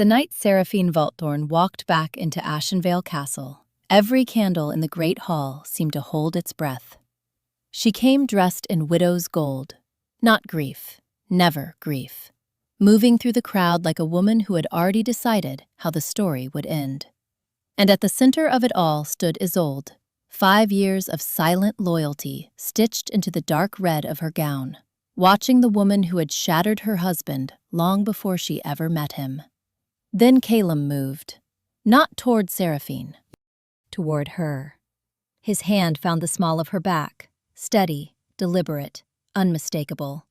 The night Seraphine Volthorn walked back into Ashenveil Castle, every candle in the great hall seemed to hold its breath. She came dressed in widow's gold, not grief, never grief, moving through the crowd like a woman who had already decided how the story would end. And at the center of it all stood Isolde, 5 years of silent loyalty stitched into the dark red of her gown, watching the woman who had shattered her husband long before she ever met him. Then Calum moved, not toward Seraphine, toward her. His hand found the small of her back, steady, deliberate, unmistakable.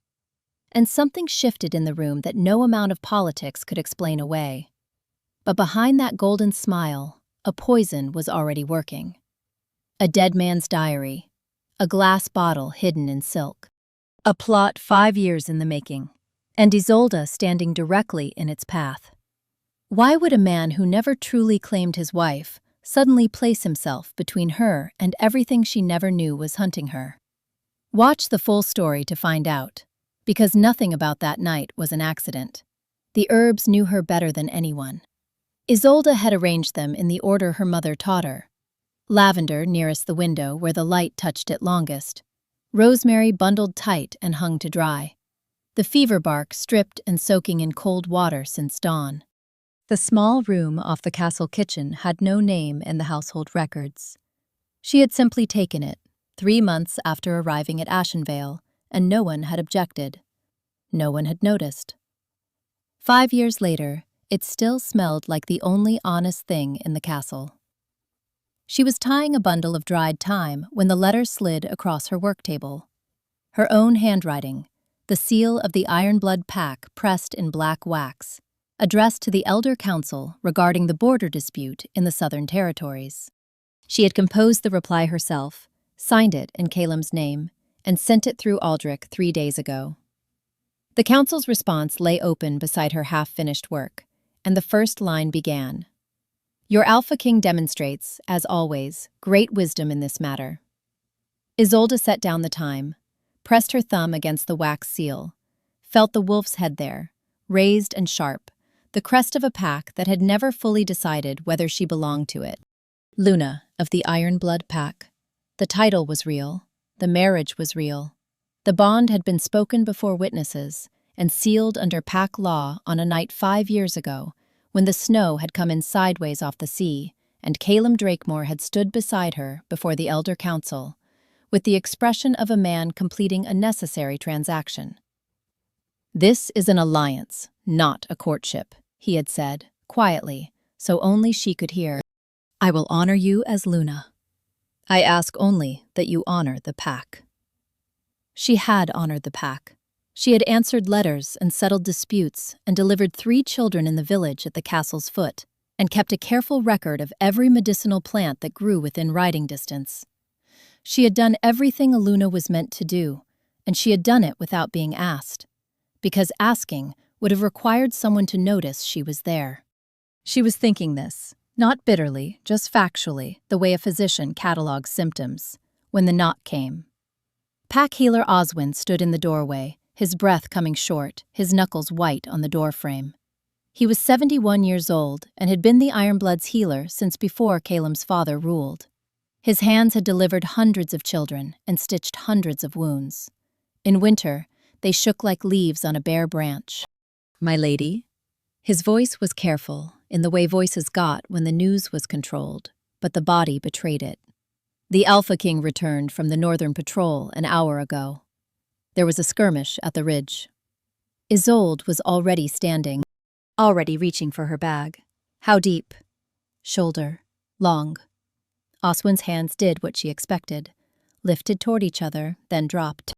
And something shifted in the room that no amount of politics could explain away. But behind that golden smile, a poison was already working. A dead man's diary, a glass bottle hidden in silk. A plot 5 years in the making, and Isolde standing directly in its path. Why would a man who never truly claimed his wife suddenly place himself between her and everything she never knew was hunting her? Watch the full story to find out, because nothing about that night was an accident. The herbs knew her better than anyone. Isolde had arranged them in the order her mother taught her. Lavender nearest the window where the light touched it longest. Rosemary bundled tight and hung to dry. The fever bark stripped and soaking in cold water since dawn. The small room off the castle kitchen had no name in the household records. She had simply taken it, 3 months after arriving at Ashenveil, and no one had objected. No one had noticed. 5 years later, it still smelled like the only honest thing in the castle. She was tying a bundle of dried thyme when the letter slid across her work table. Her own handwriting, the seal of the Ironblood pack pressed in black wax, addressed to the Elder Council regarding the border dispute in the Southern Territories. She had composed the reply herself, signed it in Calum's name, and sent it through Aldrich 3 days ago. The council's response lay open beside her half-finished work, and the first line began. Your Alpha King demonstrates, as always, great wisdom in this matter. Isolde set down the time, pressed her thumb against the wax seal, felt the wolf's head there, raised and sharp, the crest of a pack that had never fully decided whether she belonged to it. Luna of the Ironblood pack. The title was real, the marriage was real. The bond had been spoken before witnesses and sealed under pack law on a night 5 years ago, when the snow had come in sideways off the sea, and Calum Drakemore had stood beside her before the Elder Council, with the expression of a man completing a necessary transaction. This is an alliance, not a courtship, he had said, quietly, so only she could hear. I will honor you as Luna. I ask only that you honor the pack. She had honored the pack. She had answered letters and settled disputes and delivered 3 children in the village at the castle's foot, and kept a careful record of every medicinal plant that grew within riding distance. She had done everything a Luna was meant to do, and she had done it without being asked, because asking would have required someone to notice she was there. She was thinking this, not bitterly, just factually, the way a physician catalogues symptoms, when the knock came. Pack healer Oswin stood in the doorway, his breath coming short, his knuckles white on the doorframe. He was 71 years old and had been the Ironblood's healer since before Calum's father ruled. His hands had delivered hundreds of children and stitched hundreds of wounds. In winter, they shook like leaves on a bare branch. My lady? His voice was careful, in the way voices got when the news was controlled, but the body betrayed it. The Alpha King returned from the Northern Patrol an hour ago. There was a skirmish at the ridge. Isolde was already standing, already reaching for her bag. How deep? Shoulder. Long. Oswin's hands did what she expected, lifted toward each other, then dropped.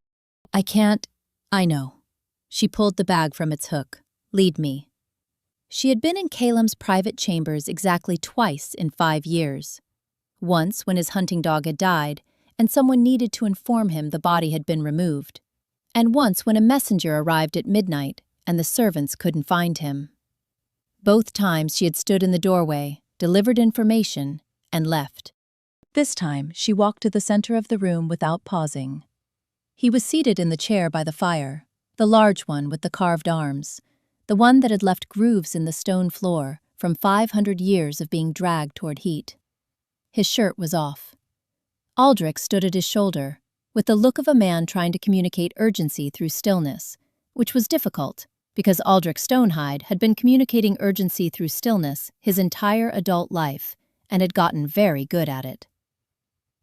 I can't. I know. She pulled the bag from its hook. Lead me. She had been in Calum's private chambers exactly twice in 5 years. Once when his hunting dog had died, and someone needed to inform him the body had been removed. And once when a messenger arrived at midnight, and the servants couldn't find him. Both times she had stood in the doorway, delivered information, and left. This time she walked to the center of the room without pausing. He was seated in the chair by the fire, the large one with the carved arms, the one that had left grooves in the stone floor from 500 years of being dragged toward heat. His shirt was off. Aldrich stood at his shoulder, with the look of a man trying to communicate urgency through stillness, which was difficult, because Aldrich Stonehide had been communicating urgency through stillness his entire adult life and had gotten very good at it.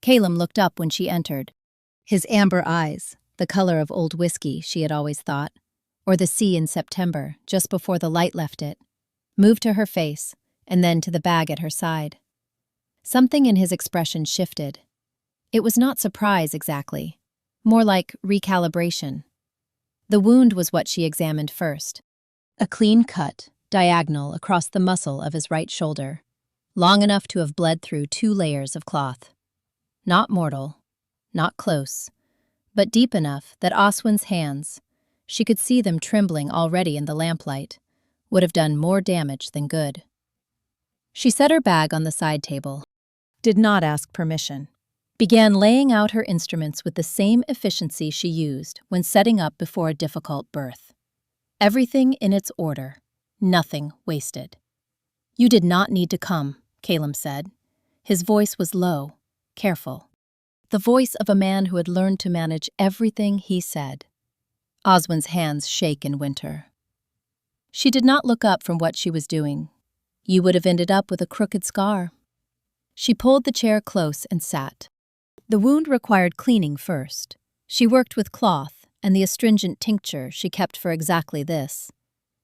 Calum looked up when she entered. His amber eyes, the color of old whiskey, she had always thought, or the sea in September, just before the light left it, moved to her face and then to the bag at her side. Something in his expression shifted. It was not surprise exactly, more like recalibration. The wound was what she examined first. A clean cut, diagonal across the muscle of his right shoulder, long enough to have bled through 2 layers of cloth. Not mortal, not close, but deep enough that Oswin's hands, she could see them trembling already in the lamplight, would have done more damage than good. She set her bag on the side table, did not ask permission, began laying out her instruments with the same efficiency she used when setting up before a difficult birth. Everything in its order, nothing wasted. "You did not need to come," Calum said. His voice was low, careful. The voice of a man who had learned to manage everything he said. Oswin's hands shake in winter. She did not look up from what she was doing. "You would have ended up with a crooked scar." She pulled the chair close and sat. The wound required cleaning first. She worked with cloth and the astringent tincture she kept for exactly this.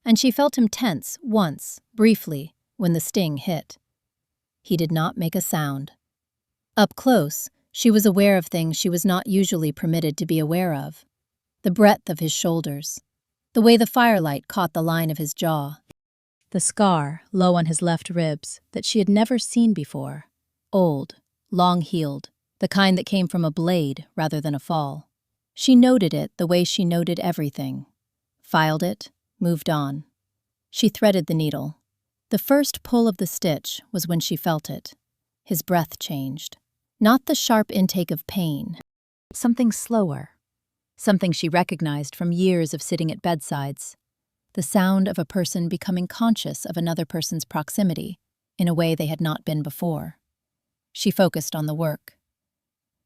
And she felt him tense once, briefly, when the sting hit. He did not make a sound. Up close, she was aware of things she was not usually permitted to be aware of. The breadth of his shoulders, the way the firelight caught the line of his jaw, the scar low on his left ribs that she had never seen before, old, long-heeled, the kind that came from a blade rather than a fall. She noted it the way she noted everything. Filed it, moved on. She threaded the needle. The first pull of the stitch was when she felt it. His breath changed. Not the sharp intake of pain. Something slower. Something she recognized from years of sitting at bedsides. The sound of a person becoming conscious of another person's proximity in a way they had not been before. She focused on the work.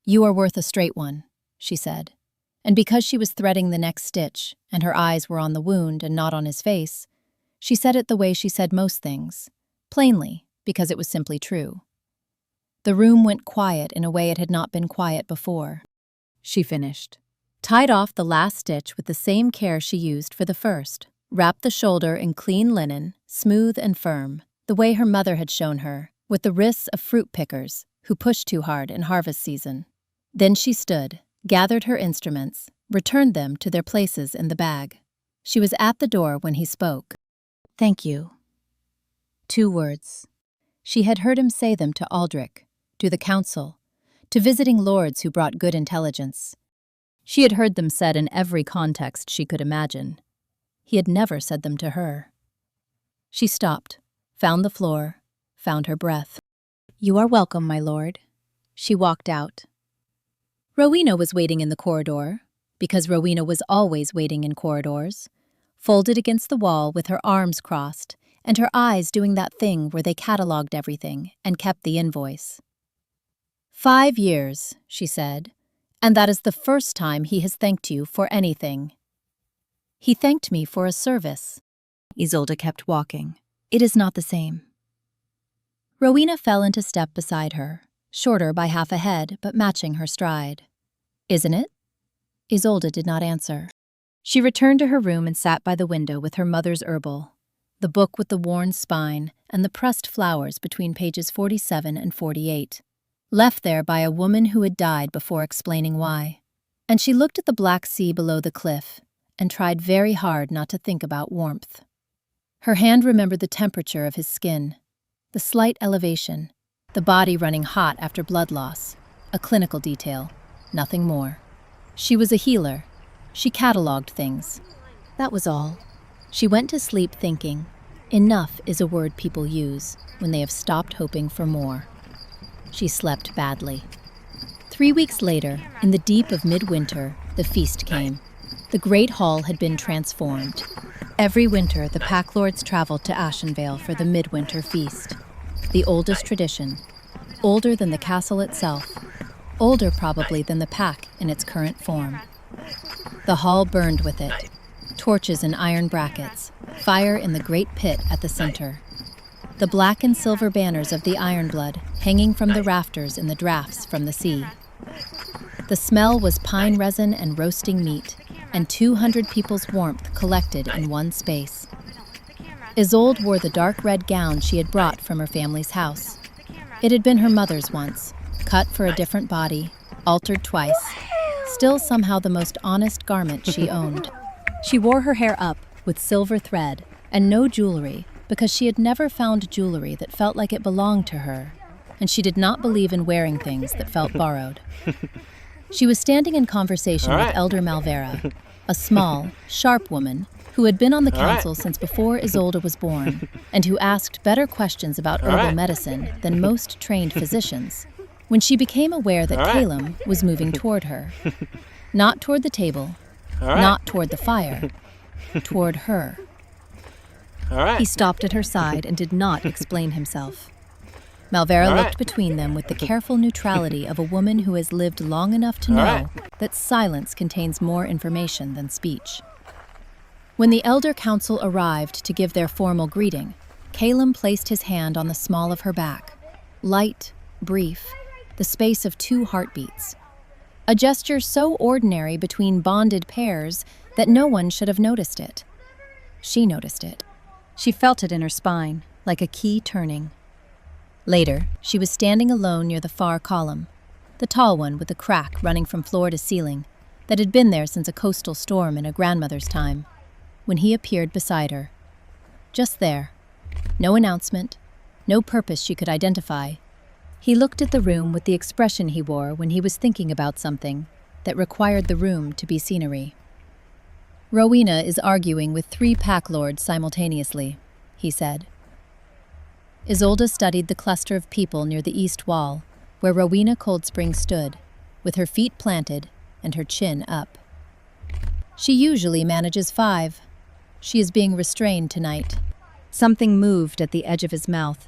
"You are worth a straight one," she said. And because she was threading the next stitch, and her eyes were on the wound and not on his face, she said it the way she said most things, plainly, because it was simply true. The room went quiet in a way it had not been quiet before. She finished. Tied off the last stitch with the same care she used for the first, wrapped the shoulder in clean linen, smooth and firm, the way her mother had shown her, with the wrists of fruit pickers who pushed too hard in harvest season. Then she stood, gathered her instruments, returned them to their places in the bag. She was at the door when he spoke. "Thank you." 2 words. She had heard him say them to Aldrich, to the council, to visiting lords who brought good intelligence. She had heard them said in every context she could imagine. He had never said them to her. She stopped, found the floor, found her breath. "You are welcome, my lord." She walked out. Rowena was waiting in the corridor, because Rowena was always waiting in corridors, folded against the wall with her arms crossed, and her eyes doing that thing where they catalogued everything and kept the invoice. 5 years, she said, and that is the first time he has thanked you for anything. He thanked me for a service. Isolde kept walking. It is not the same. Rowena fell into step beside her, shorter by half a head, but matching her stride. Isn't it? Isolde did not answer. She returned to her room and sat by the window with her mother's herbal, the book with the worn spine and the pressed flowers between pages 47 and 48, left there by a woman who had died before explaining why. And she looked at the black sea below the cliff and tried very hard not to think about warmth. Her hand remembered the temperature of his skin, the slight elevation, the body running hot after blood loss, a clinical detail, nothing more. She was a healer. She catalogued things. That was all. She went to sleep thinking, enough is a word people use when they have stopped hoping for more. She slept badly. 3 weeks later, in the deep of midwinter, the feast came. The great hall had been transformed. Every winter, the pack lords traveled to Ashenveil for the midwinter feast, the oldest tradition, older than the castle itself, older probably than the pack in its current form. The hall burned with it, torches in iron brackets, fire in the great pit at the center. The black and silver banners of the Ironblood hanging from the rafters in the drafts from the sea. The smell was pine resin and roasting meat, and 200 people's warmth collected in one space. Isolde wore the dark red gown she had brought from her family's house. It had been her mother's once, cut for a different body, altered twice, still somehow the most honest garment she owned. She wore her hair up with silver thread and no jewelry because she had never found jewelry that felt like it belonged to her, and she did not believe in wearing things that felt borrowed. She was standing in conversation with Elder Malvera, a small, sharp woman who had been on the council since before Isolde was born, and who asked better questions about herbal medicine than most trained physicians, when she became aware that Calum was moving toward her. Not toward the table, not toward the fire, toward her. He stopped at her side and did not explain himself. Malvera looked between them with the careful neutrality of a woman who has lived long enough to know that silence contains more information than speech. When the elder council arrived to give their formal greeting, Calum placed his hand on the small of her back, light, brief, the space of 2 heartbeats. A gesture so ordinary between bonded pairs that no one should have noticed it. She noticed it. She felt it in her spine, like a key turning. Later, she was standing alone near the far column, the tall one with a crack running from floor to ceiling that had been there since a coastal storm in her grandmother's time, when he appeared beside her. Just there. No announcement, no purpose she could identify. He looked at the room with the expression he wore when he was thinking about something that required the room to be scenery. "Rowena is arguing with 3 pack lords simultaneously," he said. Isolde studied the cluster of people near the east wall, where Rowena Coldspring stood, with her feet planted and her chin up. "She usually manages 5. She is being restrained tonight." Something moved at the edge of his mouth.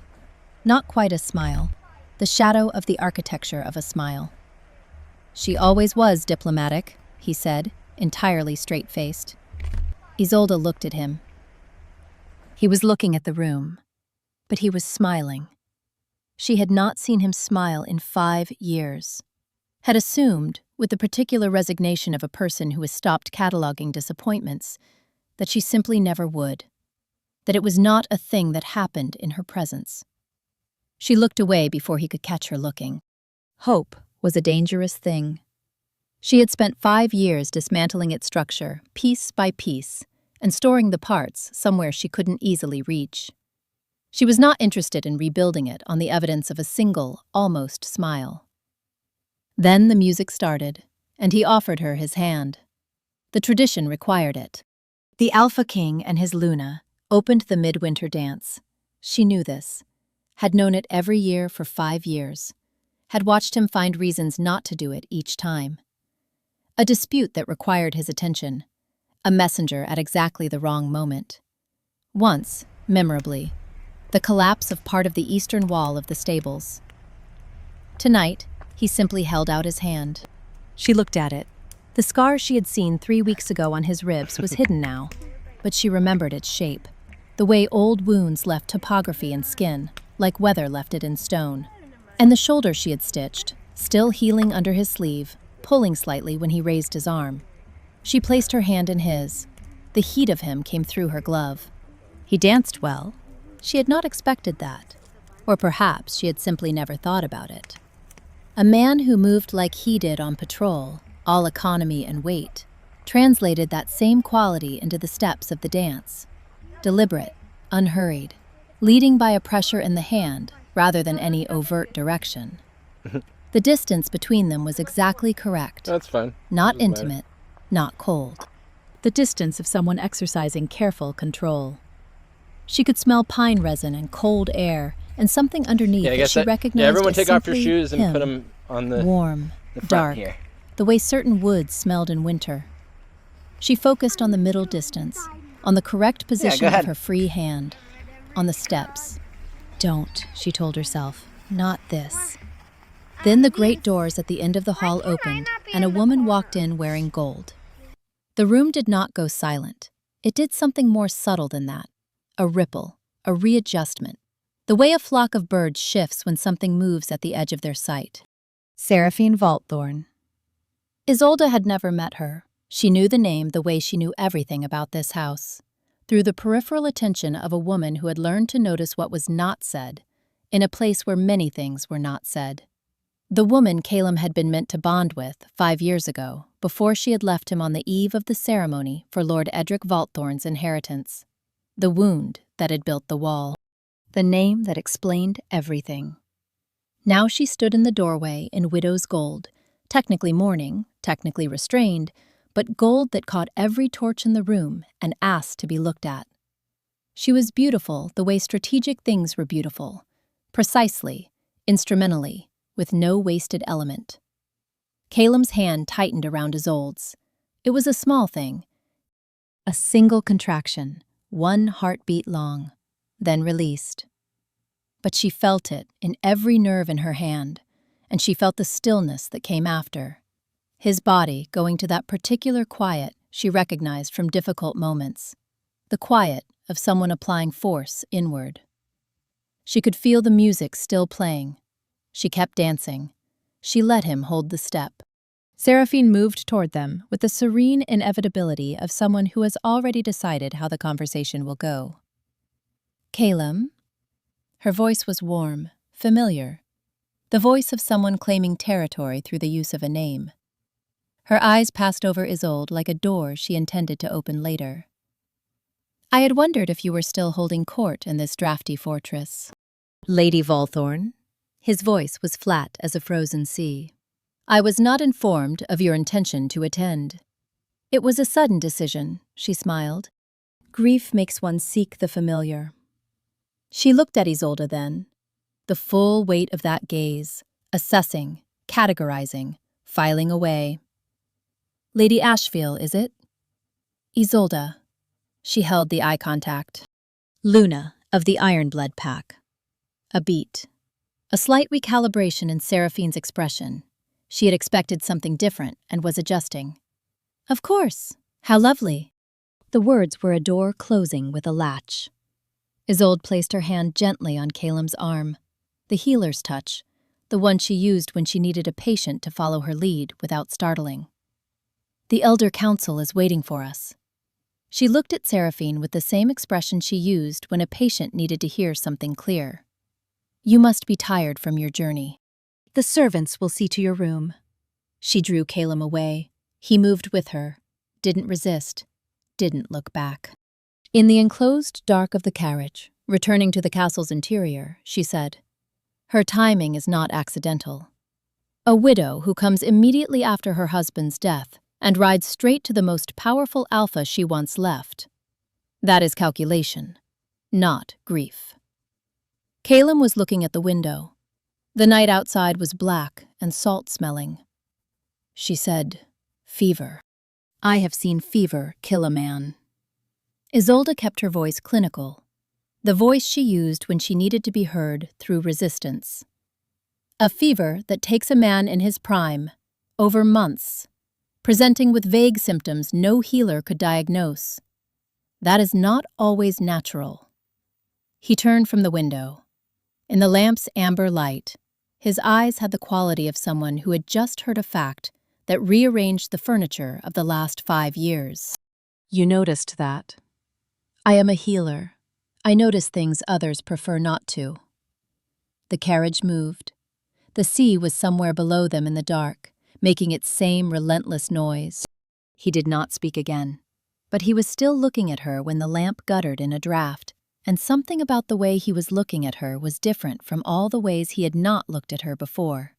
Not quite a smile, the shadow of the architecture of a smile. "She always was diplomatic," he said, entirely straight-faced. Isolde looked at him. He was looking at the room, but he was smiling. She had not seen him smile in 5 years. Had assumed, with the particular resignation of a person who has stopped cataloging disappointments, that she simply never would, that it was not a thing that happened in her presence. She looked away before he could catch her looking. Hope was a dangerous thing. She had spent 5 years dismantling its structure, piece by piece, and storing the parts somewhere she couldn't easily reach. She was not interested in rebuilding it on the evidence of a single, almost smile. Then the music started, and he offered her his hand. The tradition required it. The Alpha King and his Luna opened the midwinter dance. She knew this, had known it every year for 5 years, had watched him find reasons not to do it each time. A dispute that required his attention, a messenger at exactly the wrong moment. Once, memorably, the collapse of part of the eastern wall of the stables. Tonight, he simply held out his hand. She looked at it. The scar she had seen 3 weeks ago on his ribs was hidden now, but she remembered its shape, the way old wounds left topography in skin, like weather left it in stone. And the shoulder she had stitched, still healing under his sleeve, pulling slightly when he raised his arm. She placed her hand in his. The heat of him came through her glove. He danced well. She had not expected that. Or perhaps she had simply never thought about it. A man who moved like he did on patrol, all economy and weight, translated that same quality into the steps of the dance. Deliberate, unhurried, leading by a pressure in the hand rather than any overt direction. The distance between them was exactly correct. That's fine. Not intimate, not cold. The distance of someone exercising careful control. She could smell pine resin and cold air, and something underneath that she recognized everyone as take off your simply shoes and him. put them on the Warm, front dark, here. the way certain woods smelled in winter. She focused on the middle distance, on the correct Yeah, go position of ahead. her free hand, on the steps. Don't, she told herself, not this. Then the great doors at the end of the hall opened, and a woman walked in wearing gold. The room did not go silent. It did something more subtle than that. A ripple, a readjustment. The way a flock of birds shifts when something moves at the edge of their sight. Seraphine Valthorn. Isolde had never met her. She knew the name the way she knew everything about this house. Through the peripheral attention of a woman who had learned to notice what was not said, in a place where many things were not said. The woman Calum had been meant to bond with 5 years ago, before she had left him on the eve of the ceremony for Lord Edric Valthorn's inheritance. The wound that had built the wall. The name that explained everything. Now she stood in the doorway in widow's gold, technically mourning, technically restrained, but gold that caught every torch in the room and asked to be looked at. She was beautiful the way strategic things were beautiful, precisely, instrumentally, with no wasted element. Calum's hand tightened around Isolde's. It was a small thing. A single contraction, 1 heartbeat long, then released. But she felt it in every nerve in her hand, and she felt the stillness that came after. His body going to that particular quiet she recognized from difficult moments. The quiet of someone applying force inward. She could feel the music still playing. She kept dancing. She let him hold the step. Seraphine moved toward them with the serene inevitability of someone who has already decided how the conversation will go. Calum? Her voice was warm, familiar. The voice of someone claiming territory through the use of a name. Her eyes passed over Isolde like a door she intended to open later. I had wondered if you were still holding court in this drafty fortress. Lady Valthorn? His voice was flat as a frozen sea. I was not informed of your intention to attend. It was a sudden decision, she smiled. Grief makes one seek the familiar. She looked at Isolde then. The full weight of that gaze, assessing, categorizing, filing away. Lady Ashenveil, is it? Isolde. She held the eye contact. Luna, of the Ironblood pack. A beat. A slight recalibration in Seraphine's expression. She had expected something different and was adjusting. Of course. How lovely. The words were a door closing with a latch. Isolde placed her hand gently on Calum's arm. The healer's touch, the one she used when she needed a patient to follow her lead without startling. The elder council is waiting for us. She looked at Seraphine with the same expression she used when a patient needed to hear something clear. You must be tired from your journey. The servants will see to your room. She drew Calum away. He moved with her, didn't resist, didn't look back. In the enclosed dark of the carriage, returning to the castle's interior, she said, her timing is not accidental. A widow who comes immediately after her husband's death and rides straight to the most powerful alpha she once left. That is calculation, not grief. Calum was looking at the window. The night outside was black and salt-smelling. She said, fever. I have seen fever kill a man. Isolde kept her voice clinical, the voice she used when she needed to be heard through resistance. A fever that takes a man in his prime, over months, presenting with vague symptoms no healer could diagnose. That is not always natural. He turned from the window. In the lamp's amber light, his eyes had the quality of someone who had just heard a fact that rearranged the furniture of the last 5 years. You noticed that. I am a healer. I notice things others prefer not to. The carriage moved. The sea was somewhere below them in the dark, making its same relentless noise. He did not speak again, but he was still looking at her when the lamp guttered in a draft, and something about the way he was looking at her was different from all the ways he had not looked at her before.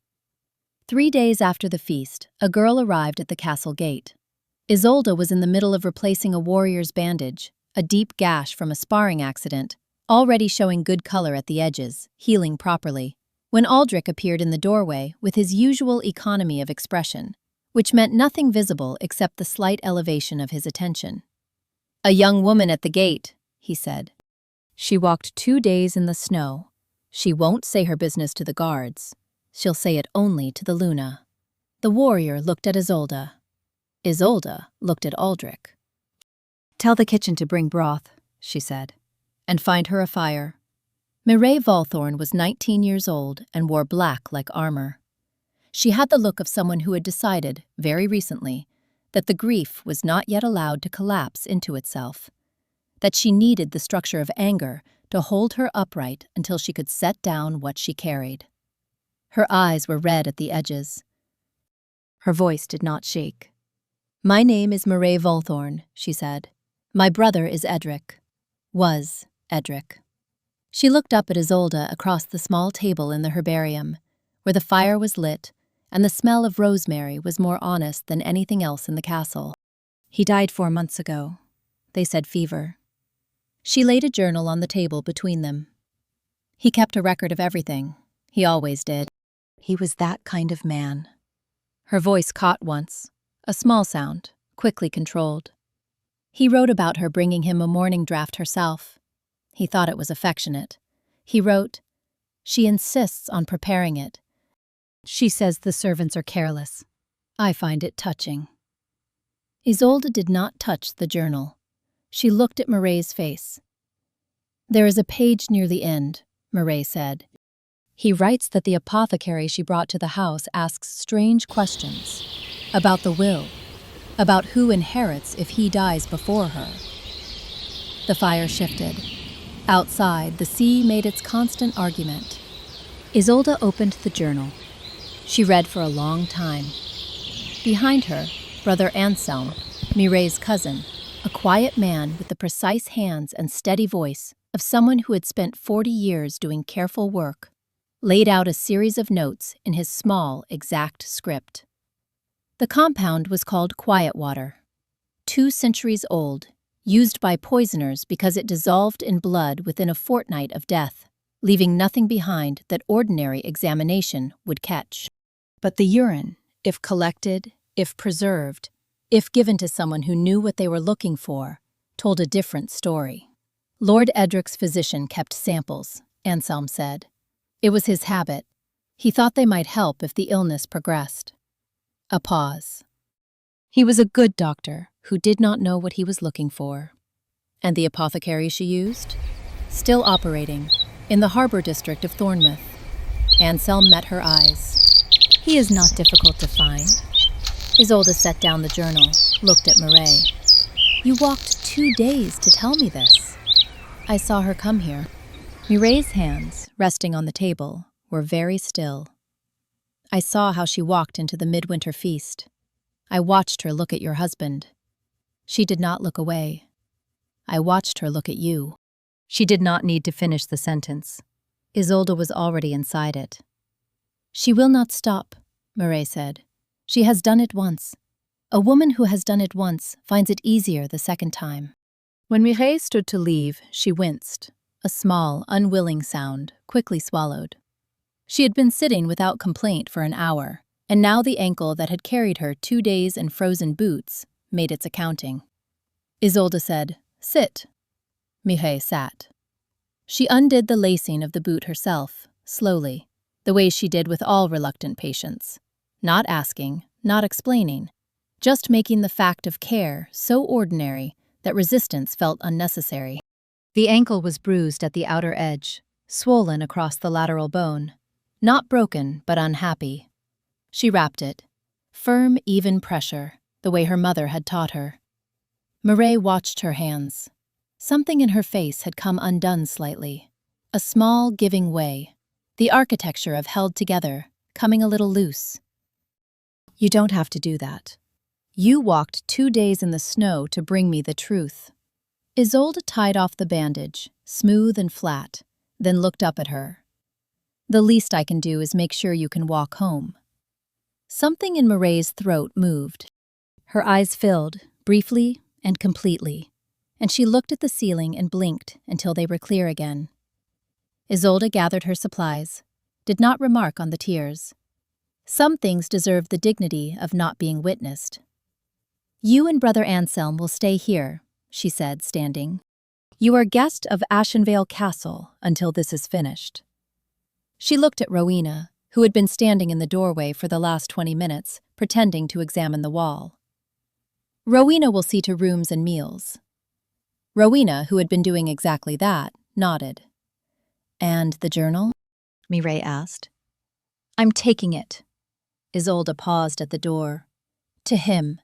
3 days after the feast, a girl arrived at the castle gate. Isolde was in the middle of replacing a warrior's bandage, a deep gash from a sparring accident, already showing good color at the edges, healing properly, when Aldrich appeared in the doorway with his usual economy of expression, which meant nothing visible except the slight elevation of his attention. "A young woman at the gate," he said. "She walked 2 days in the snow. She won't say her business to the guards. She'll say it only to the Luna." The warrior looked at Isolde. Isolde looked at Aldrich. "Tell the kitchen to bring broth," she said, "and find her a fire." Mireille Volthorn was 19 years old and wore black like armor. She had the look of someone who had decided, very recently, that the grief was not yet allowed to collapse into itself, that she needed the structure of anger to hold her upright until she could set down what she carried. Her eyes were red at the edges. Her voice did not shake. "My name is Mireille Volthorn," she said. "My brother is Edric. Was Edric." She looked up at Isolde across the small table in the herbarium, where the fire was lit and the smell of rosemary was more honest than anything else in the castle. "He died 4 months ago. They said fever." She laid a journal on the table between them. "He kept a record of everything. He always did. He was that kind of man." Her voice caught once, a small sound, quickly controlled. "He wrote about her bringing him a morning draft herself. He thought it was affectionate. He wrote, 'She insists on preparing it. She says the servants are careless. I find it touching.'" Isolde did not touch the journal. She looked at Mireille's face. "There is a page near the end," Mireille said. "He writes that the apothecary she brought to the house asks strange questions. About the will. About who inherits if he dies before her." The fire shifted. Outside, the sea made its constant argument. Isolde opened the journal. She read for a long time. Behind her, Brother Anselm, Mireille's cousin, a quiet man with the precise hands and steady voice of someone who had spent 40 years doing careful work, laid out a series of notes in his small, exact script. The compound was called Quiet Water, 2 centuries old, used by poisoners because it dissolved in blood within a fortnight of death, leaving nothing behind that ordinary examination would catch. But the urine, if collected, if preserved, if given to someone who knew what they were looking for, told a different story. Lord Edric's physician kept samples, Anselm said. It was his habit. He thought they might help if the illness progressed. A pause. He was a good doctor who did not know what he was looking for. And the apothecary she used? Still operating, in the harbor district of Thornmouth. Anselm met her eyes. He is not difficult to find. Isolde set down the journal, looked at Mireille. You walked 2 days to tell me this. I saw her come here. Mireille's hands, resting on the table, were very still. I saw how she walked into the midwinter feast. I watched her look at your husband. She did not look away. I watched her look at you. She did not need to finish the sentence. Isolde was already inside it. She will not stop, Mireille said. She has done it once. A woman who has done it once finds it easier the second time. When Mireille stood to leave, she winced, a small, unwilling sound, quickly swallowed. She had been sitting without complaint for an hour, and now the ankle that had carried her 2 days in frozen boots made its accounting. Isolde said, "Sit." Mireille sat. She undid the lacing of the boot herself, slowly, the way she did with all reluctant patients, not asking, not explaining, just making the fact of care so ordinary that resistance felt unnecessary. The ankle was bruised at the outer edge, swollen across the lateral bone, not broken but unhappy. She wrapped it, firm, even pressure, the way her mother had taught her. Mireille watched her hands. Something in her face had come undone slightly, a small giving way, the architecture of held together, coming a little loose. You don't have to do that. You walked 2 days in the snow to bring me the truth. Isolde tied off the bandage, smooth and flat, then looked up at her. The least I can do is make sure you can walk home. Something in Mireille's throat moved. Her eyes filled, briefly and completely, and she looked at the ceiling and blinked until they were clear again. Isolde gathered her supplies, did not remark on the tears. Some things deserve the dignity of not being witnessed. You and Brother Anselm will stay here, she said, standing. "You are guest of Ashenveil Castle until this is finished." She looked at Rowena, who had been standing in the doorway for the last 20 minutes, pretending to examine the wall. "Rowena will see to rooms and meals." Rowena, who had been doing exactly that, nodded. "And the journal?" Mireille asked. "I'm taking it." Isolde paused at the door. "To him."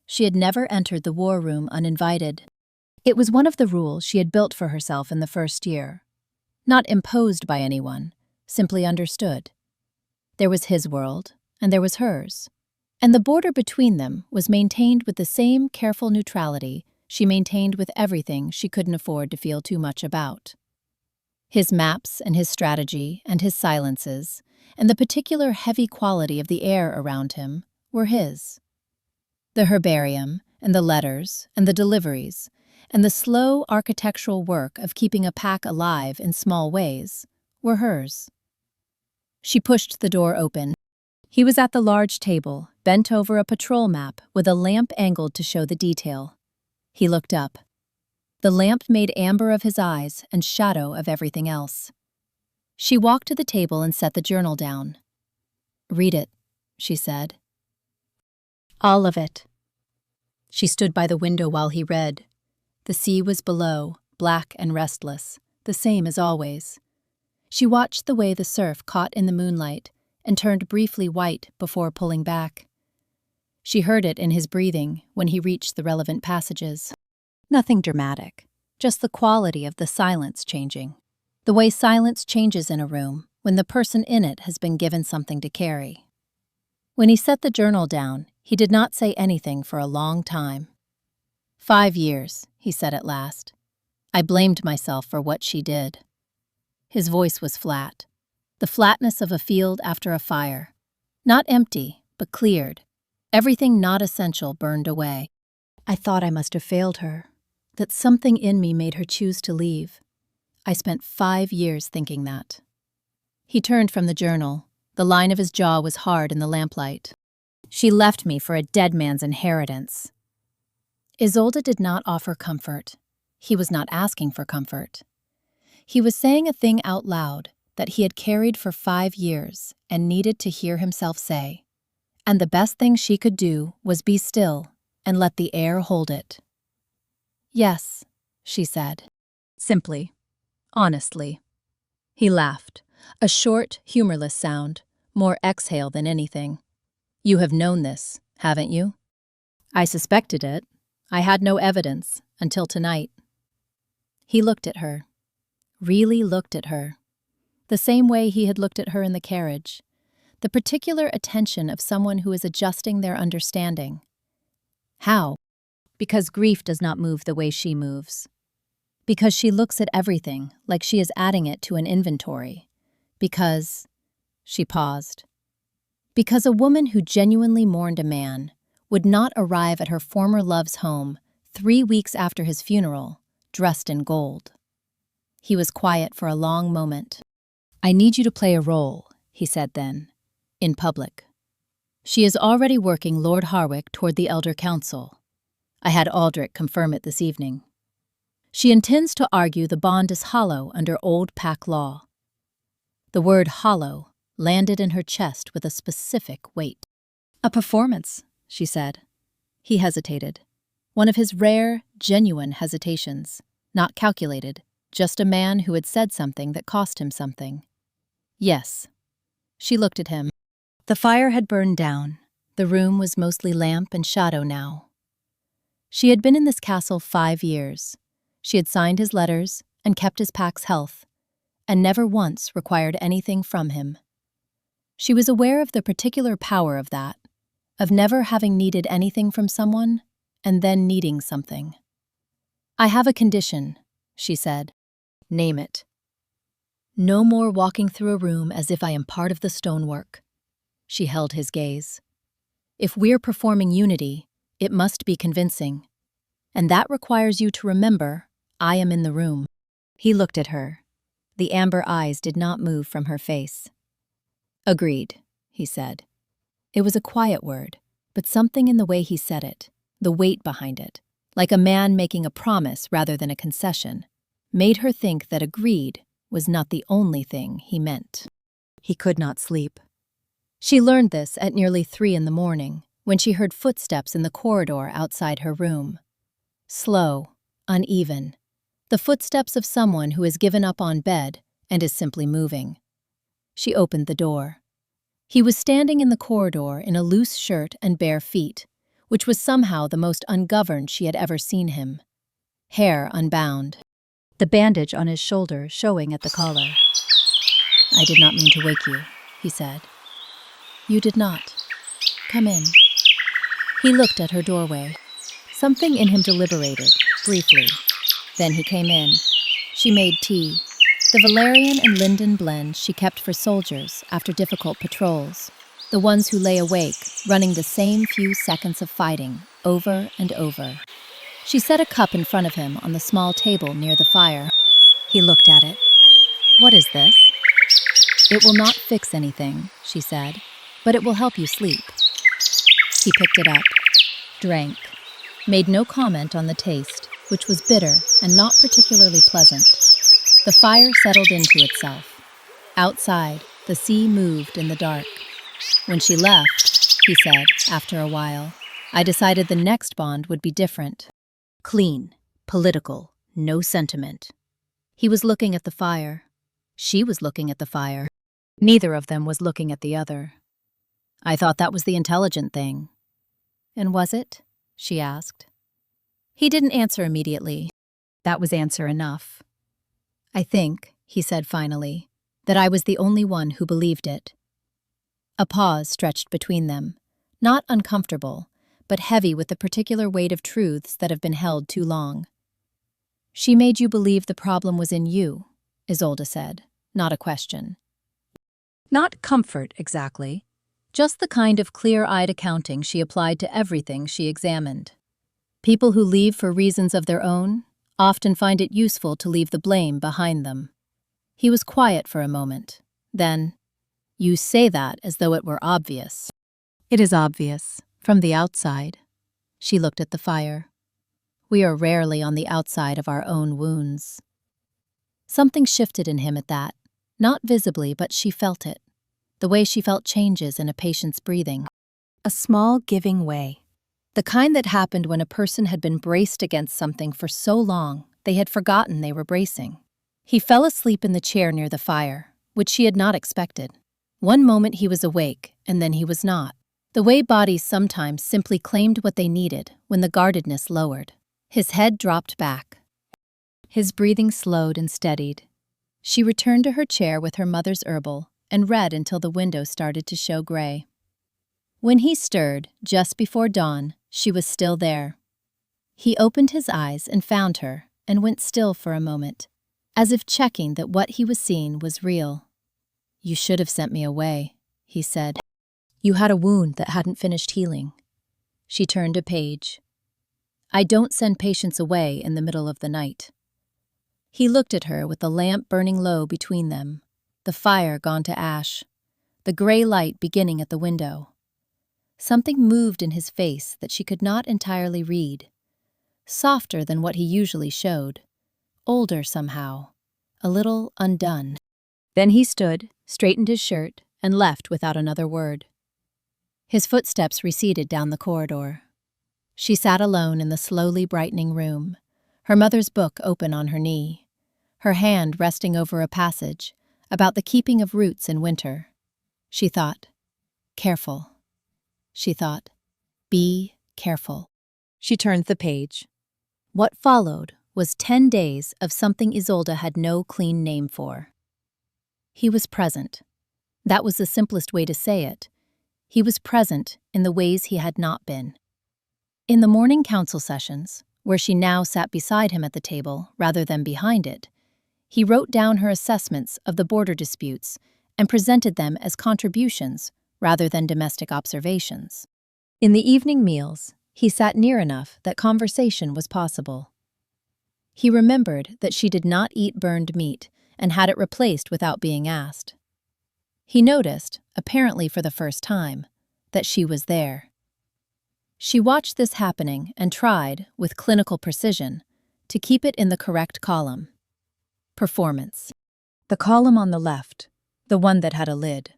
She had never entered the war room uninvited. It was one of the rules she had built for herself in the first year. Not imposed by anyone, simply understood. There was his world, and there was hers. And the border between them was maintained with the same careful neutrality she maintained with everything she couldn't afford to feel too much about. His maps and his strategy and his silences, and the particular heavy quality of the air around him, were his. The herbarium, and the letters, and the deliveries, and the slow architectural work of keeping a pack alive in small ways, were hers. She pushed the door open. He was at the large table, bent over a patrol map with a lamp angled to show the detail. He looked up. The lamp made amber of his eyes and shadow of everything else. She walked to the table and set the journal down. "Read it," she said. "All of it." She stood by the window while he read. The sea was below, black and restless, the same as always. She watched the way the surf caught in the moonlight and turned briefly white before pulling back. She heard it in his breathing when he reached the relevant passages. Nothing dramatic, just the quality of the silence changing. The way silence changes in a room when the person in it has been given something to carry. When he set the journal down, he did not say anything for a long time. 5 years, he said at last. I blamed myself for what she did. His voice was flat, the flatness of a field after a fire. Not empty, but cleared. Everything not essential burned away. I thought I must have failed her, that something in me made her choose to leave. I spent 5 years thinking that. He turned from the journal. The line of his jaw was hard in the lamplight. She left me for a dead man's inheritance. Isolde did not offer comfort. He was not asking for comfort. He was saying a thing out loud that he had carried for 5 years and needed to hear himself say. And the best thing she could do was be still and let the air hold it. Yes, she said. Simply. Honestly. He laughed, a short, humorless sound, more exhale than anything. You have known this, haven't you? I suspected it. I had no evidence, until tonight. He looked at her. Really looked at her. The same way he had looked at her in the carriage. The particular attention of someone who is adjusting their understanding. How? Because grief does not move the way she moves. Because she looks at everything like she is adding it to an inventory. Because... She paused. Because a woman who genuinely mourned a man would not arrive at her former love's home 3 weeks after his funeral, dressed in gold. He was quiet for a long moment. I need you to play a role, he said then, in public. She is already working Lord Harwick toward the Elder Council. I had Aldrich confirm it this evening. She intends to argue the bond is hollow under old pack law. The word hollow landed in her chest with a specific weight. A performance, she said. He hesitated. One of his rare, genuine hesitations. Not calculated, just a man who had said something that cost him something. Yes. She looked at him. The fire had burned down. The room was mostly lamp and shadow now. She had been in this castle 5 years. She had signed his letters and kept his pack's health, and never once required anything from him. She was aware of the particular power of that, of never having needed anything from someone, and then needing something. I have a condition, she said. Name it. No more walking through a room as if I am part of the stonework. She held his gaze. If we're performing unity, it must be convincing. And that requires you to remember, I am in the room. He looked at her. The amber eyes did not move from her face. Agreed, he said. It was a quiet word, but something in the way he said it, the weight behind it, like a man making a promise rather than a concession, made her think that agreed was not the only thing he meant. He could not sleep. She learned this at nearly 3 a.m, when she heard footsteps in the corridor outside her room. Slow, uneven, the footsteps of someone who has given up on bed and is simply moving. She opened the door. He was standing in the corridor in a loose shirt and bare feet, which was somehow the most ungoverned she had ever seen him. Hair unbound, the bandage on his shoulder showing at the collar. "I did not mean to wake you," he said. "You did not. Come in." He looked at her doorway. Something in him deliberated, briefly. Then he came in. She made tea, the valerian and linden blend she kept for soldiers after difficult patrols, the ones who lay awake, running the same few seconds of fighting, over and over. She set a cup in front of him on the small table near the fire. He looked at it. "What is this?" "It will not fix anything," she said, "but it will help you sleep." He picked it up, drank, made no comment on the taste, which was bitter and not particularly pleasant. The fire settled into itself. Outside, the sea moved in the dark. "When she left," he said, after a while, "I decided the next bond would be different. Clean, political, no sentiment." He was looking at the fire. She was looking at the fire. Neither of them was looking at the other. "I thought that was the intelligent thing." "And was it?" she asked. He didn't answer immediately. That was answer enough. "I think," he said finally, "that I was the only one who believed it." A pause stretched between them, not uncomfortable, but heavy with the particular weight of truths that have been held too long. "She made you believe the problem was in you," Isolde said, not a question. Not comfort, exactly. Just the kind of clear-eyed accounting she applied to everything she examined. People who leave for reasons of their own often find it useful to leave the blame behind them. He was quiet for a moment. Then, "You say that as though it were obvious." "It is obvious, from the outside." She looked at the fire. "We are rarely on the outside of our own wounds." Something shifted in him at that, not visibly, but she felt it. The way she felt changes in a patient's breathing. A small giving way. The kind that happened when a person had been braced against something for so long they had forgotten they were bracing. He fell asleep in the chair near the fire, which she had not expected. One moment he was awake, and then he was not. The way bodies sometimes simply claimed what they needed when the guardedness lowered. His head dropped back. His breathing slowed and steadied. She returned to her chair with her mother's herbal and read until the window started to show gray. When he stirred, just before dawn, she was still there. He opened his eyes and found her, and went still for a moment, as if checking that what he was seeing was real. "You should have sent me away," he said. "You had a wound that hadn't finished healing." She turned a page. "I don't send patients away in the middle of the night." He looked at her with the lamp burning low between them, the fire gone to ash, the gray light beginning at the window. Something moved in his face that she could not entirely read. Softer than what he usually showed. Older somehow. A little undone. Then he stood, straightened his shirt, and left without another word. His footsteps receded down the corridor. She sat alone in the slowly brightening room, her mother's book open on her knee, her hand resting over a passage about the keeping of roots in winter. She thought, "Careful." She thought, "Be careful." She turned the page. What followed was 10 days of something Isolde had no clean name for. He was present. That was the simplest way to say it. He was present in the ways he had not been. In the morning council sessions, where she now sat beside him at the table rather than behind it, he wrote down her assessments of the border disputes and presented them as contributions rather than domestic observations. In the evening meals, he sat near enough that conversation was possible. He remembered that she did not eat burned meat and had it replaced without being asked. He noticed, apparently for the first time, that she was there. She watched this happening and tried, with clinical precision, to keep it in the correct column. Performance. The column on the left, the one that had a lid.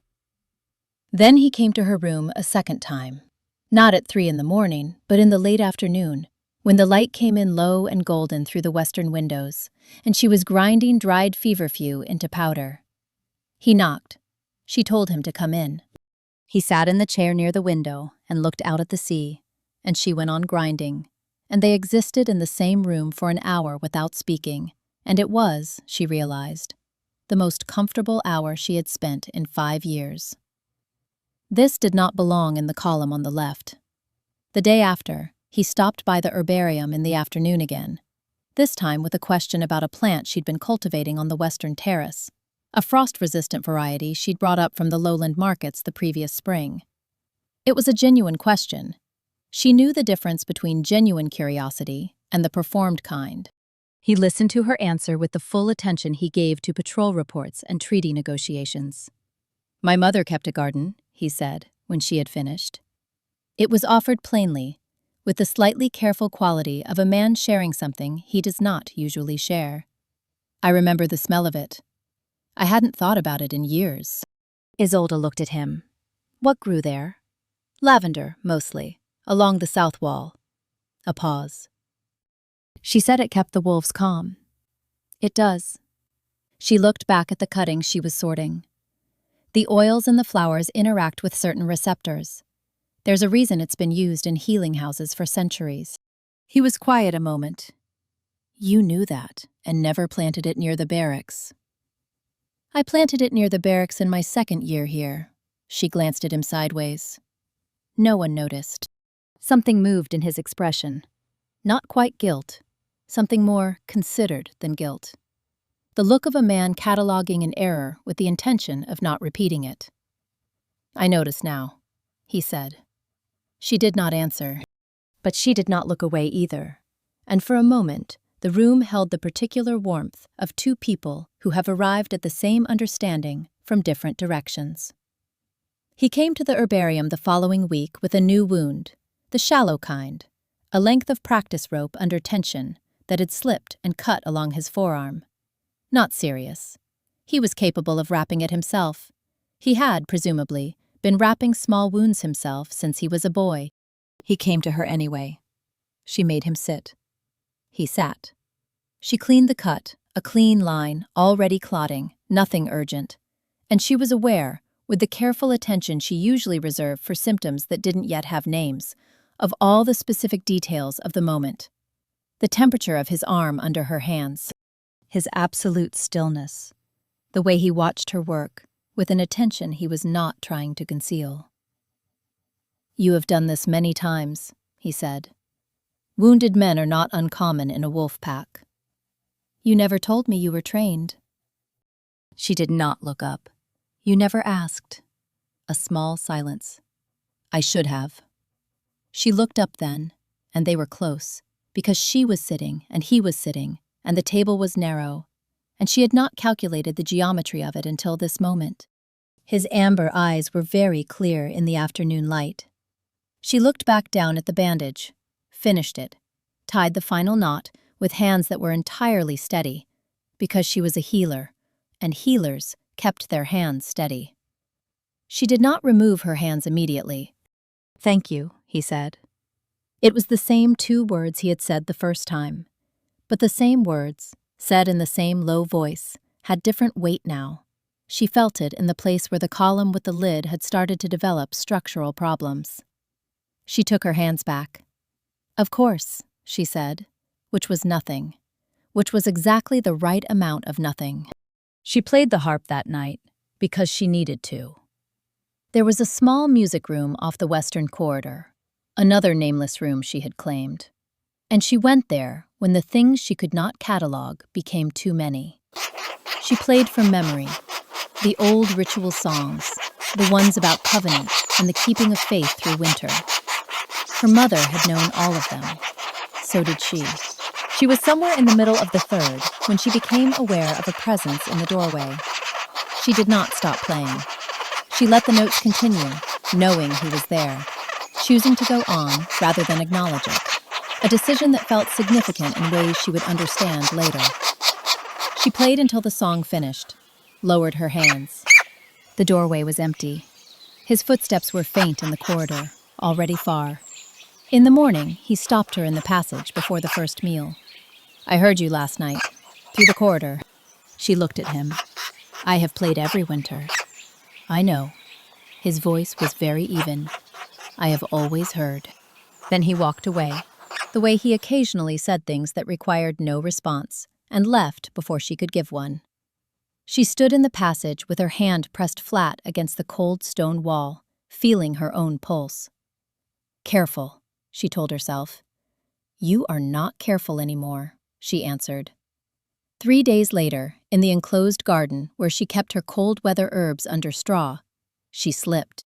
Then he came to her room a second time. Not at 3 in the morning, but in the late afternoon, when the light came in low and golden through the western windows, and she was grinding dried feverfew into powder. He knocked. She told him to come in. He sat in the chair near the window and looked out at the sea, and she went on grinding, and they existed in the same room for an hour without speaking, and it was, she realized, the most comfortable hour she had spent in 5 years. This did not belong in the column on the left. The day after, he stopped by the herbarium in the afternoon again, this time with a question about a plant she'd been cultivating on the western terrace, a frost-resistant variety she'd brought up from the lowland markets the previous spring. It was a genuine question. She knew the difference between genuine curiosity and the performed kind. He listened to her answer with the full attention he gave to patrol reports and treaty negotiations. "My mother kept a garden," he said, when she had finished. It was offered plainly, with the slightly careful quality of a man sharing something he does not usually share. "I remember the smell of it. I hadn't thought about it in years." Isolde looked at him. "What grew there?" "Lavender, mostly, along the south wall." A pause. "She said it kept the wolves calm." "It does." She looked back at the cuttings she was sorting. The oils in the flowers interact with certain receptors. There's a reason it's been used in healing houses for centuries. He was quiet a moment. "You knew that, and never planted it near the barracks." "I planted it near the barracks in my second year here." She glanced at him sideways. No one noticed. Something moved in his expression. Not quite guilt. Something more considered than guilt. The look of a man cataloging an error with the intention of not repeating it. "I notice now," he said. She did not answer, but she did not look away either, and for a moment the room held the particular warmth of two people who have arrived at the same understanding from different directions. He came to the herbarium the following week with a new wound, the shallow kind, a length of practice rope under tension that had slipped and cut along his forearm. Not serious. He was capable of wrapping it himself. He had, presumably, been wrapping small wounds himself since he was a boy. He came to her anyway. She made him sit. He sat. She cleaned the cut, a clean line, already clotting, nothing urgent. And she was aware, with the careful attention she usually reserved for symptoms that didn't yet have names, of all the specific details of the moment. The temperature of his arm under her hands. His absolute stillness. The way he watched her work, with an attention he was not trying to conceal. "You have done this many times," he said. "Wounded men are not uncommon in a wolf pack." "You never told me you were trained." She did not look up. "You never asked." A small silence. "I should have." She looked up then, and they were close, because she was sitting and he was sitting, and the table was narrow, and she had not calculated the geometry of it until this moment. His amber eyes were very clear in the afternoon light. She looked back down at the bandage, finished it, tied the final knot with hands that were entirely steady, because she was a healer, and healers kept their hands steady. She did not remove her hands immediately. "Thank you," he said. It was the same 2 words he had said the first time, but the same words, said in the same low voice, had different weight now. She felt it in the place where the column with the lid had started to develop structural problems. She took her hands back. "Of course," she said, which was nothing, which was exactly the right amount of nothing. She played the harp that night because she needed to. There was a small music room off the western corridor, another nameless room she had claimed, and she went there when the things she could not catalog became too many. She played from memory, the old ritual songs, the ones about covenant and the keeping of faith through winter. Her mother had known all of them. So did she. She was somewhere in the middle of the third when she became aware of a presence in the doorway. She did not stop playing. She let the notes continue, knowing he was there. choosing to go on rather than acknowledge it, a decision that felt significant in ways she would understand later. She played until the song finished, lowered her hands. The doorway was empty. His footsteps were faint in the corridor, already far. In the morning, he stopped her in the passage before the first meal. "I heard you last night, through the corridor." She looked at him. "I have played every winter." "I know." His voice was very even. "I have always heard." Then he walked away, the way he occasionally said things that required no response, and left before she could give one. She stood in the passage with her hand pressed flat against the cold stone wall, feeling her own pulse. "Careful," she told herself. "You are not careful anymore," she answered. 3 days later, in the enclosed garden where she kept her cold-weather herbs under straw, she slipped.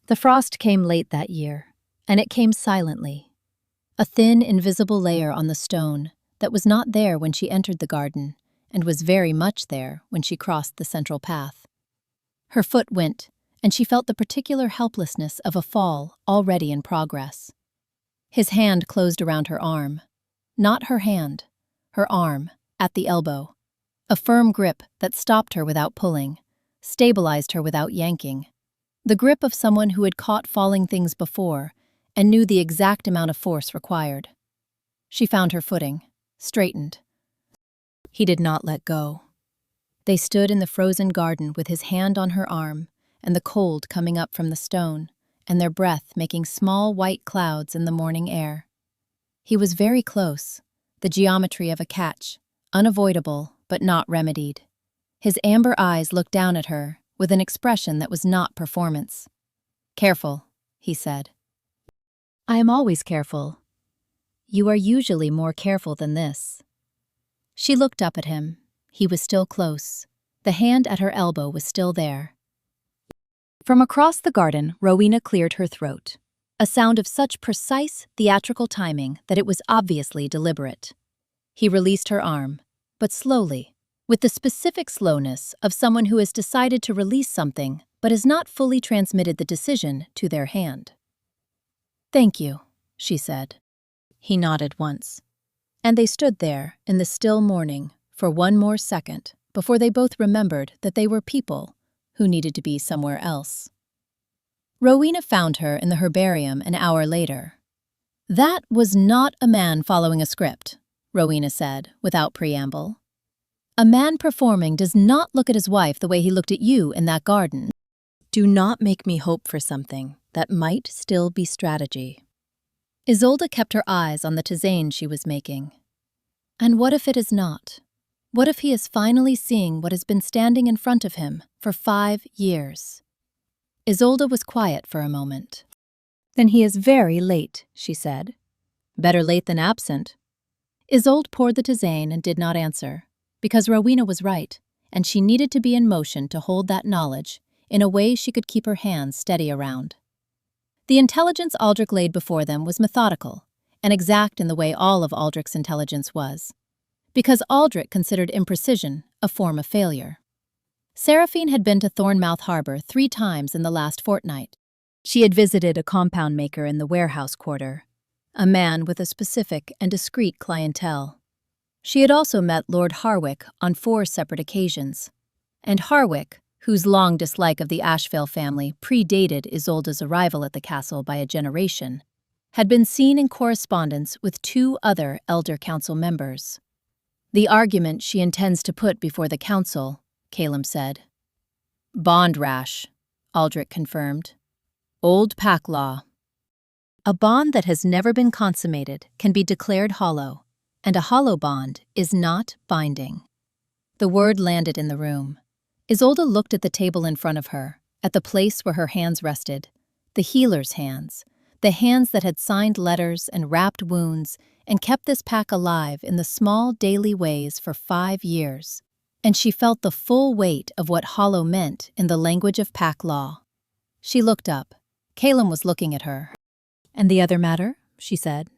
The frost came late that year, and it came silently. A thin, invisible layer on the stone that was not there when she entered the garden, and was very much there when she crossed the central path. Her foot went, and she felt the particular helplessness of a fall already in progress. His hand closed around her arm. Not her hand, her arm, at the elbow. A firm grip that stopped her without pulling, stabilized her without yanking. The grip of someone who had caught falling things before and knew the exact amount of force required. She found her footing, straightened. He did not let go. They stood in the frozen garden with his hand on her arm and the cold coming up from the stone, and their breath making small white clouds in the morning air. He was very close, the geometry of a catch, unavoidable but not remedied. His amber eyes looked down at her with an expression that was not performance. "Careful," he said. "I am always careful. You are usually more careful than this." She looked up at him. He was still close. The hand at her elbow was still there. From across the garden, Rowena cleared her throat, a sound of such precise, theatrical timing that it was obviously deliberate. He released her arm, but slowly, with the specific slowness of someone who has decided to release something but has not fully transmitted the decision to their hand. "Thank you," she said. He nodded once, and they stood there in the still morning for one more second before they both remembered that they were people who needed to be somewhere else. Rowena found her in the herbarium an hour later. "That was not a man following a script," Rowena said, without preamble. "A man performing does not look at his wife the way he looked at you in that garden. Do not make me hope for something that might still be strategy." Isolde kept her eyes on the tisane she was making. And what if it is not? What if he is finally seeing what has been standing in front of him for 5 years? Isolde was quiet for a moment. "Then he is very late," she said. "Better late than absent." Isolde poured the tisane and did not answer, because Rowena was right, and she needed to be in motion to hold that knowledge in a way she could keep her hands steady around. The intelligence Aldrich laid before them was methodical, and exact in the way all of Aldrich's intelligence was, because Aldrich considered imprecision a form of failure. Seraphine had been to Thornmouth Harbor 3 times in the last fortnight. She had visited a compound maker in the warehouse quarter, a man with a specific and discreet clientele. She had also met Lord Harwick on 4 separate occasions, and Harwick, whose long dislike of the Ashenveil family predated Isolde's arrival at the castle by a generation, had been seen in correspondence with 2 other elder council members. "The argument she intends to put before the council," Calum said. "Bond rash," Aldrich confirmed. "Old pack law. A bond that has never been consummated can be declared hollow, and a hollow bond is not binding." The word landed in the room. Isolde looked at the table in front of her, at the place where her hands rested, the healer's hands, the hands that had signed letters and wrapped wounds and kept this pack alive in the small daily ways for 5 years, and she felt the full weight of what hollow meant in the language of pack law. She looked up. Calum was looking at her. "And the other matter?" she said.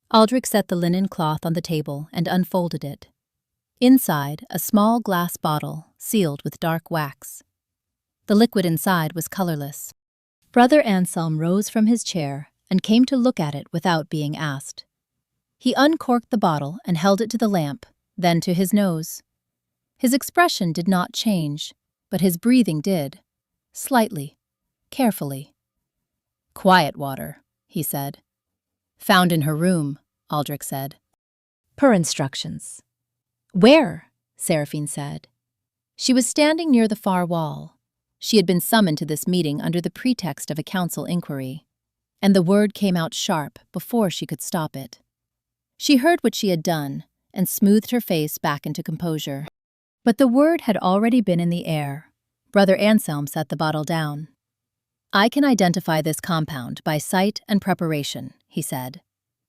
Aldrich set the linen cloth on the table and unfolded it. Inside, a small glass bottle, sealed with dark wax. The liquid inside was colorless. Brother Anselm rose from his chair and came to look at it without being asked. He uncorked the bottle and held it to the lamp, then to his nose. His expression did not change, but his breathing did. Slightly, carefully. "Quiet water," he said. "Found in her room," Aldrich said. "Per instructions." "Where?" Seraphine said. She was standing near the far wall. She had been summoned to this meeting under the pretext of a council inquiry, and the word came out sharp before she could stop it. She heard what she had done and smoothed her face back into composure. But the word had already been in the air. Brother Anselm set the bottle down. "I can identify this compound by sight and preparation," he said.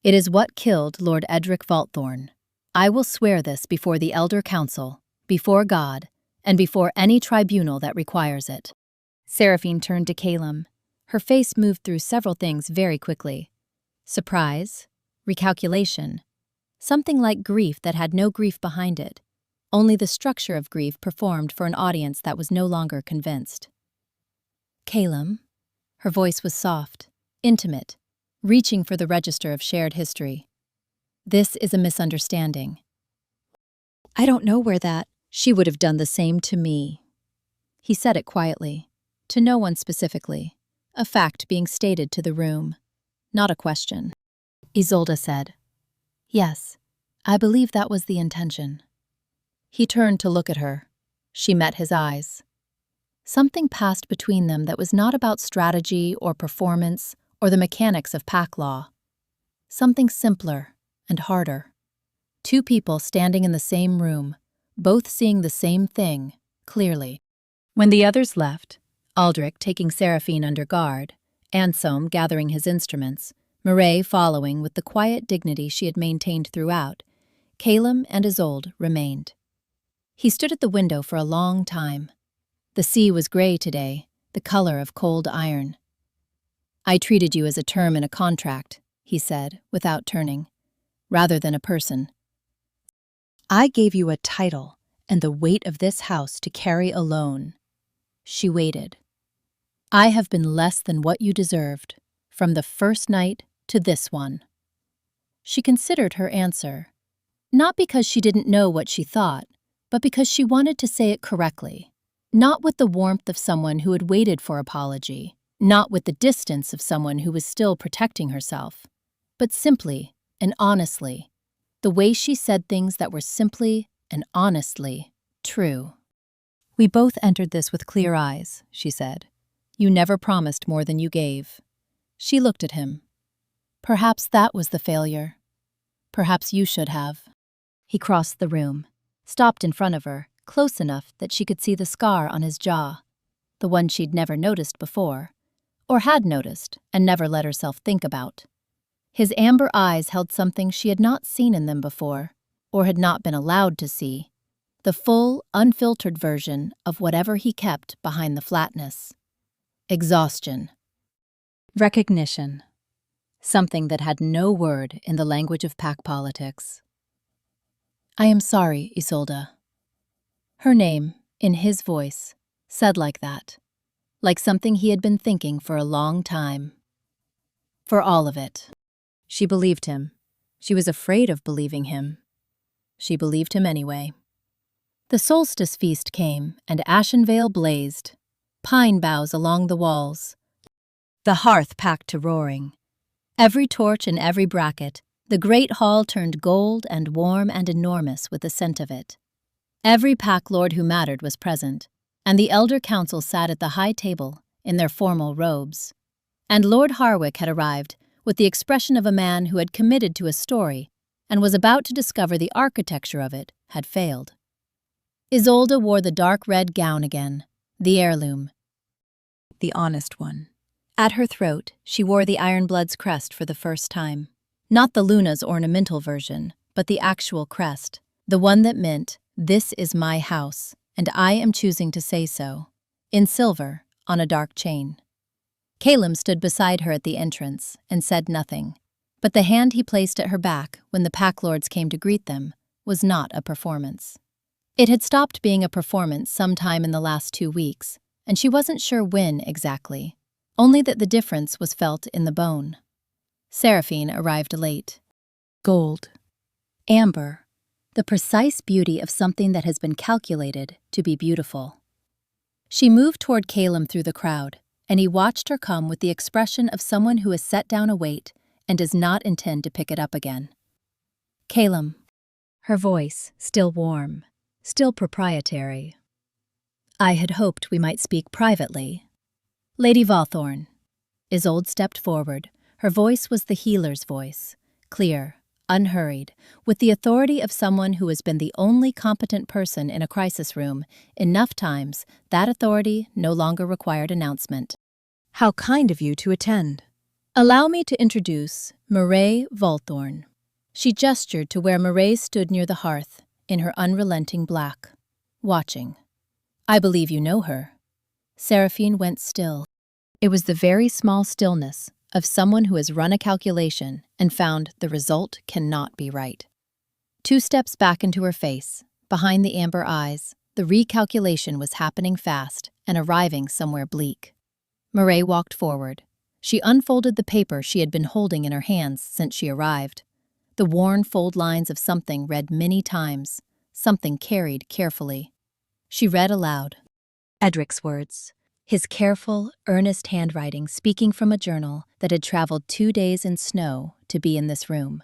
"It is what killed Lord Edric Valthorn. I will swear this before the Elder Council, before God, and before any tribunal that requires it." Seraphine turned to Calum. Her face moved through several things very quickly. Surprise, recalculation, something like grief that had no grief behind it, only the structure of grief performed for an audience that was no longer convinced. "Calum," her voice was soft, intimate, reaching for the register of shared history. "This is a misunderstanding. I don't know where that. She would have done the same to me." He said it quietly, to no one specifically, a fact being stated to the room, not a question. Isolde said, "Yes, I believe that was the intention." He turned to look at her. She met his eyes. Something passed between them that was not about strategy or performance or the mechanics of pack law. Something simpler and harder. Two people standing in the same room, both seeing the same thing, clearly. When the others left, Aldrich taking Seraphine under guard, Anselm gathering his instruments, Mireille following with the quiet dignity she had maintained throughout, Calum and Isolde remained. He stood at the window for a long time. The sea was gray today, the color of cold iron. "I treated you as a term in a contract," he said, without turning, "rather than a person. I gave you a title and the weight of this house to carry alone." She waited. "I have been less than what you deserved, from the first night to this one." She considered her answer, not because she didn't know what she thought, but because she wanted to say it correctly, not with the warmth of someone who had waited for apology, not with the distance of someone who was still protecting herself, but simply and honestly, the way she said things that were simply and honestly true. "We both entered this with clear eyes," she said. "You never promised more than you gave." She looked at him. "Perhaps that was the failure. Perhaps you should have." He crossed the room, stopped in front of her, close enough that she could see the scar on his jaw, the one she'd never noticed before, or had noticed and never let herself think about. His amber eyes held something she had not seen in them before, or had not been allowed to see, the full, unfiltered version of whatever he kept behind the flatness. Exhaustion. Recognition. Something that had no word in the language of pack politics. "I am sorry, Isolde." Her name, in his voice, said like that, like something he had been thinking for a long time. For all of it. She believed him. She was afraid of believing him. She believed him anyway. The solstice feast came, and Ashenveil blazed, pine boughs along the walls, the hearth packed to roaring. Every torch and every bracket, the great hall turned gold and warm and enormous with the scent of it. Every pack lord who mattered was present, and the elder council sat at the high table in their formal robes. And Lord Harwick had arrived with the expression of a man who had committed to a story and was about to discover the architecture of it had failed. Isolde wore the dark red gown again, the heirloom, the honest one. At her throat, she wore the Ironblood's crest for the first time. Not the Luna's ornamental version, but the actual crest, the one that meant, "This is my house, and I am choosing to say so," in silver, on a dark chain. Calum stood beside her at the entrance and said nothing, but the hand he placed at her back when the pack lords came to greet them was not a performance. It had stopped being a performance sometime in the last 2 weeks, and she wasn't sure when exactly. only that the difference was felt in the bone. Seraphine arrived late. Gold. Amber. The precise beauty of something that has been calculated to be beautiful. She moved toward Calum through the crowd, and he watched her come with the expression of someone who has set down a weight and does not intend to pick it up again. Calum. Her voice, still warm, still proprietary. I had hoped we might speak privately. Lady Valthorn. Isolde stepped forward. Her voice was the healer's voice, clear, unhurried, with the authority of someone who has been the only competent person in a crisis room enough times that authority no longer required announcement. How kind of you to attend. Allow me to introduce Mairead Valthorn. She gestured to where Mairead stood near the hearth, in her unrelenting black, watching. I believe you know her. Seraphine went still. It was the very small stillness of someone who has run a calculation and found the result cannot be right. 2 steps back into her face, behind the amber eyes, the recalculation was happening fast and arriving somewhere bleak. Mairead walked forward. She unfolded the paper she had been holding in her hands since she arrived. The worn fold lines of something read many times, something carried carefully. She read aloud. Edric's words, his careful, earnest handwriting speaking from a journal that had traveled 2 days in snow to be in this room.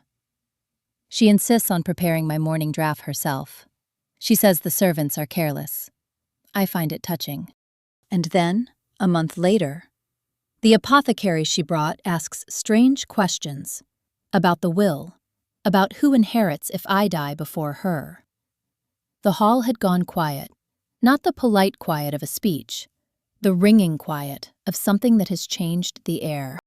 She insists on preparing my morning draft herself. She says the servants are careless. I find it touching. And then, a month later, the apothecary she brought asks strange questions about the will, about who inherits if I die before her. The hall had gone quiet, not the polite quiet of a speech, the ringing quiet of something that has changed the air.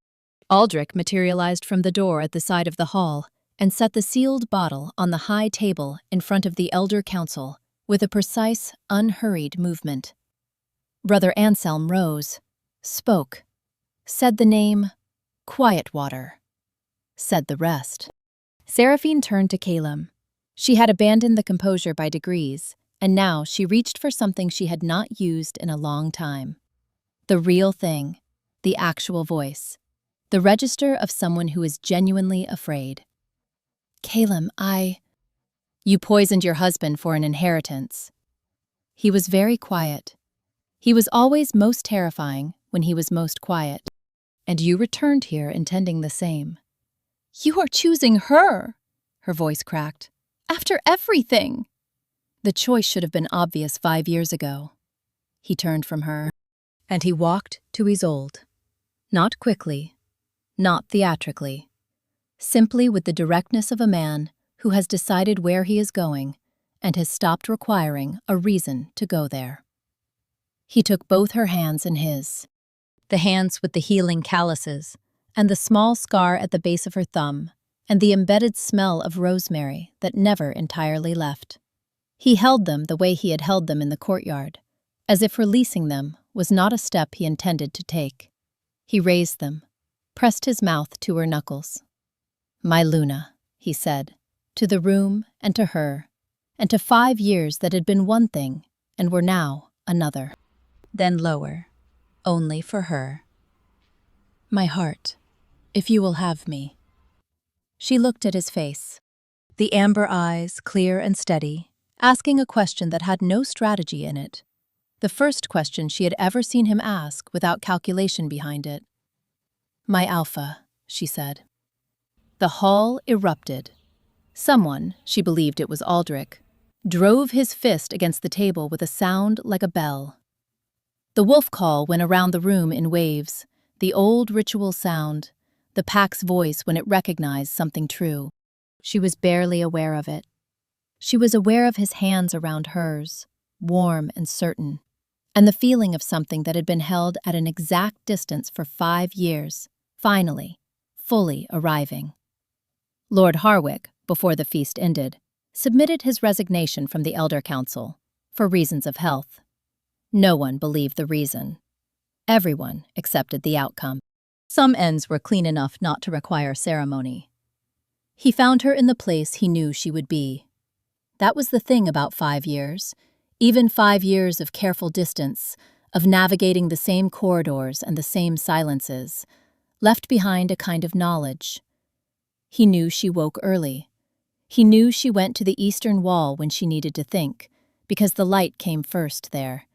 Aldrich materialized from the door at the side of the hall and set the sealed bottle on the high table in front of the elder council with a precise, unhurried movement. Brother Anselm rose, spoke, said the name, Quietwater, said the rest. Seraphine turned to Calum. She had abandoned the composure by degrees, and now she reached for something she had not used in a long time. The real thing, the actual voice, the register of someone who is genuinely afraid. Calum, You poisoned your husband for an inheritance. He was very quiet. He was always most terrifying when he was most quiet. And you returned here intending the same. You are choosing her, her voice cracked. After everything. The choice should have been obvious 5 years ago. He turned from her, and he walked to Isolde. Not quickly, not theatrically, simply with the directness of a man who has decided where he is going and has stopped requiring a reason to go there. He took both her hands in his, the hands with the healing calluses, and the small scar at the base of her thumb, and the embedded smell of rosemary that never entirely left. He held them the way he had held them in the courtyard, as if releasing them was not a step he intended to take. He raised them, pressed his mouth to her knuckles. My Luna, he said, to the room and to her, and to 5 years that had been one thing and were now another. Then lower, only for her. My heart, if you will have me. She looked at his face, the amber eyes clear and steady, asking a question that had no strategy in it. The first question she had ever seen him ask without calculation behind it. My Alpha, she said. The hall erupted. Someone, she believed it was Aldrich, drove his fist against the table with a sound like a bell. The wolf call went around the room in waves, the old ritual sound, the pack's voice when it recognized something true. She was barely aware of it. She was aware of his hands around hers, warm and certain, and the feeling of something that had been held at an exact distance for 5 years, finally, fully arriving. Lord Harwick, before the feast ended, submitted his resignation from the Elder Council, for reasons of health. No one believed the reason. Everyone accepted the outcome. Some ends were clean enough not to require ceremony. He found her in the place he knew she would be. That was the thing about 5 years. Even 5 years of careful distance, of navigating the same corridors and the same silences, left behind a kind of knowledge. He knew she woke early. He knew she went to the eastern wall when she needed to think, because the light came first there,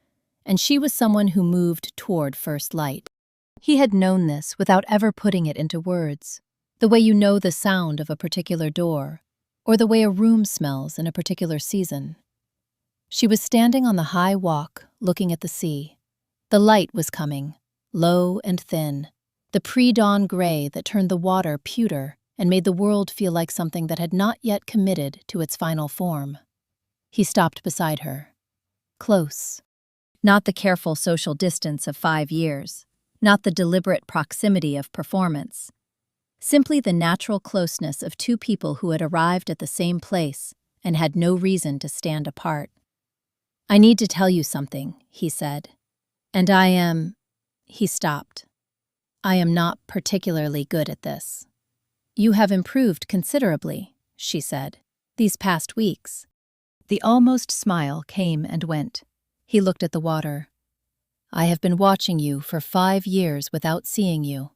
and she was someone who moved toward first light. He had known this without ever putting it into words, the way you know the sound of a particular door, or the way a room smells in a particular season. She was standing on the high walk, looking at the sea. The light was coming, low and thin, the pre-dawn gray that turned the water pewter and made the world feel like something that had not yet committed to its final form. He stopped beside her. Close. Not the careful social distance of 5 years, not the deliberate proximity of performance. Simply the natural closeness of two people who had arrived at the same place and had no reason to stand apart. "I need to tell you something," he said. "And He stopped. "I am not particularly good at this." "You have improved considerably," she said, "these past weeks." The almost smile came and went. He looked at the water. "I have been watching you for 5 years without seeing you.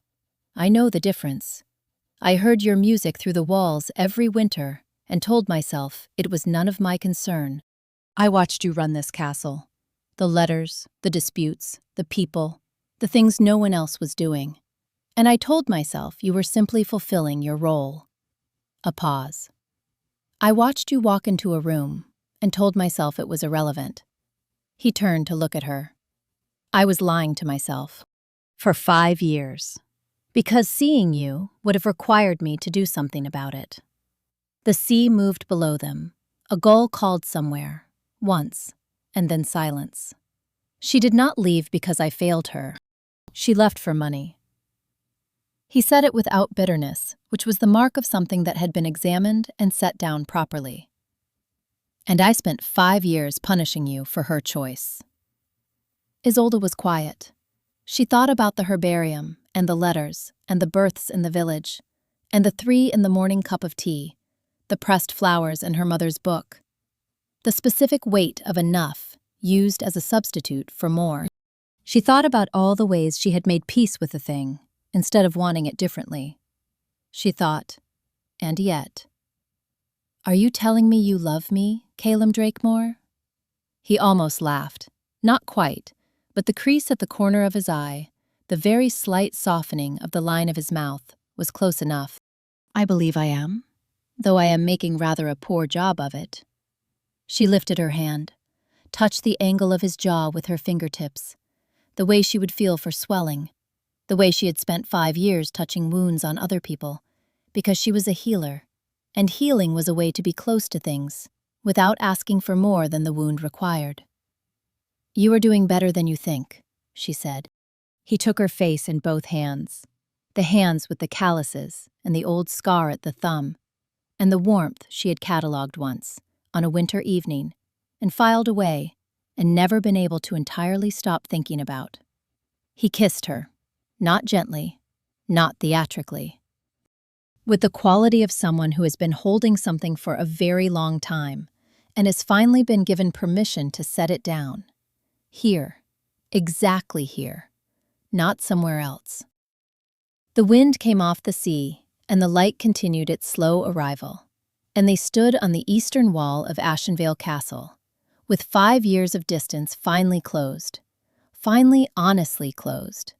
I know the difference. I heard your music through the walls every winter and told myself it was none of my concern. I watched you run this castle. The letters, the disputes, the people, the things no one else was doing. And I told myself you were simply fulfilling your role." A pause. "I watched you walk into a room and told myself it was irrelevant." He turned to look at her. "I was lying to myself. For 5 years. Because seeing you would have required me to do something about it." The sea moved below them. A gull called somewhere, once, and then silence. "She did not leave because I failed her. She left for money." He said it without bitterness, which was the mark of something that had been examined and set down properly. "And I spent 5 years punishing you for her choice." Isolde was quiet. She thought about the herbarium, and the letters, and the births in the village, and the 3 in the morning cup of tea, the pressed flowers in her mother's book. The specific weight of enough, used as a substitute for more. She thought about all the ways she had made peace with the thing, instead of wanting it differently. She thought, and yet. "Are you telling me you love me, Calum Drakemore?" He almost laughed. Not quite, but the crease at the corner of his eye, the very slight softening of the line of his mouth, was close enough. "I believe I am, though I am making rather a poor job of it." She lifted her hand, touched the angle of his jaw with her fingertips, the way she would feel for swelling, the way she had spent 5 years touching wounds on other people, because she was a healer, and healing was a way to be close to things, without asking for more than the wound required. "You are doing better than you think," she said. He took her face in both hands, the hands with the calluses and the old scar at the thumb, and the warmth she had catalogued once, on a winter evening, and filed away, and never been able to entirely stop thinking about. He kissed her, not gently, not theatrically, with the quality of someone who has been holding something for a very long time, and has finally been given permission to set it down. Here, exactly here, not somewhere else. The wind came off the sea, and the light continued its slow arrival, and they stood on the eastern wall of Ashenveil Castle, with 5 years of distance finally closed, finally honestly closed,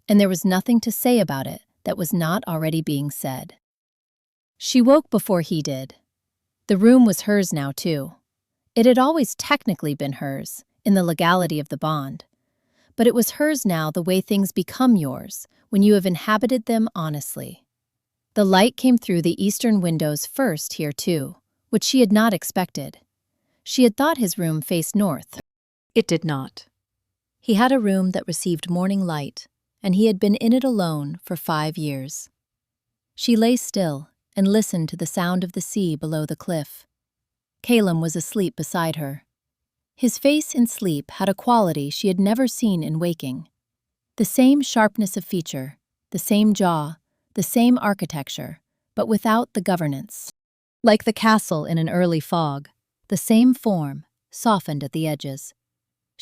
and there was nothing to say about it that was not already being said. She woke before he did. The room was hers now, too. It had always technically been hers, in the legality of the bond, but it was hers now the way things become yours when you have inhabited them honestly. The light came through the eastern windows first here, too, which she had not expected. She had thought his room faced north. It did not. He had a room that received morning light, and he had been in it alone for 5 years. She lay still and listened to the sound of the sea below the cliff. Calum was asleep beside her. His face in sleep had a quality she had never seen in waking. The same sharpness of feature, the same jaw, the same architecture, but without the governance. Like the castle in an early fog, the same form, softened at the edges.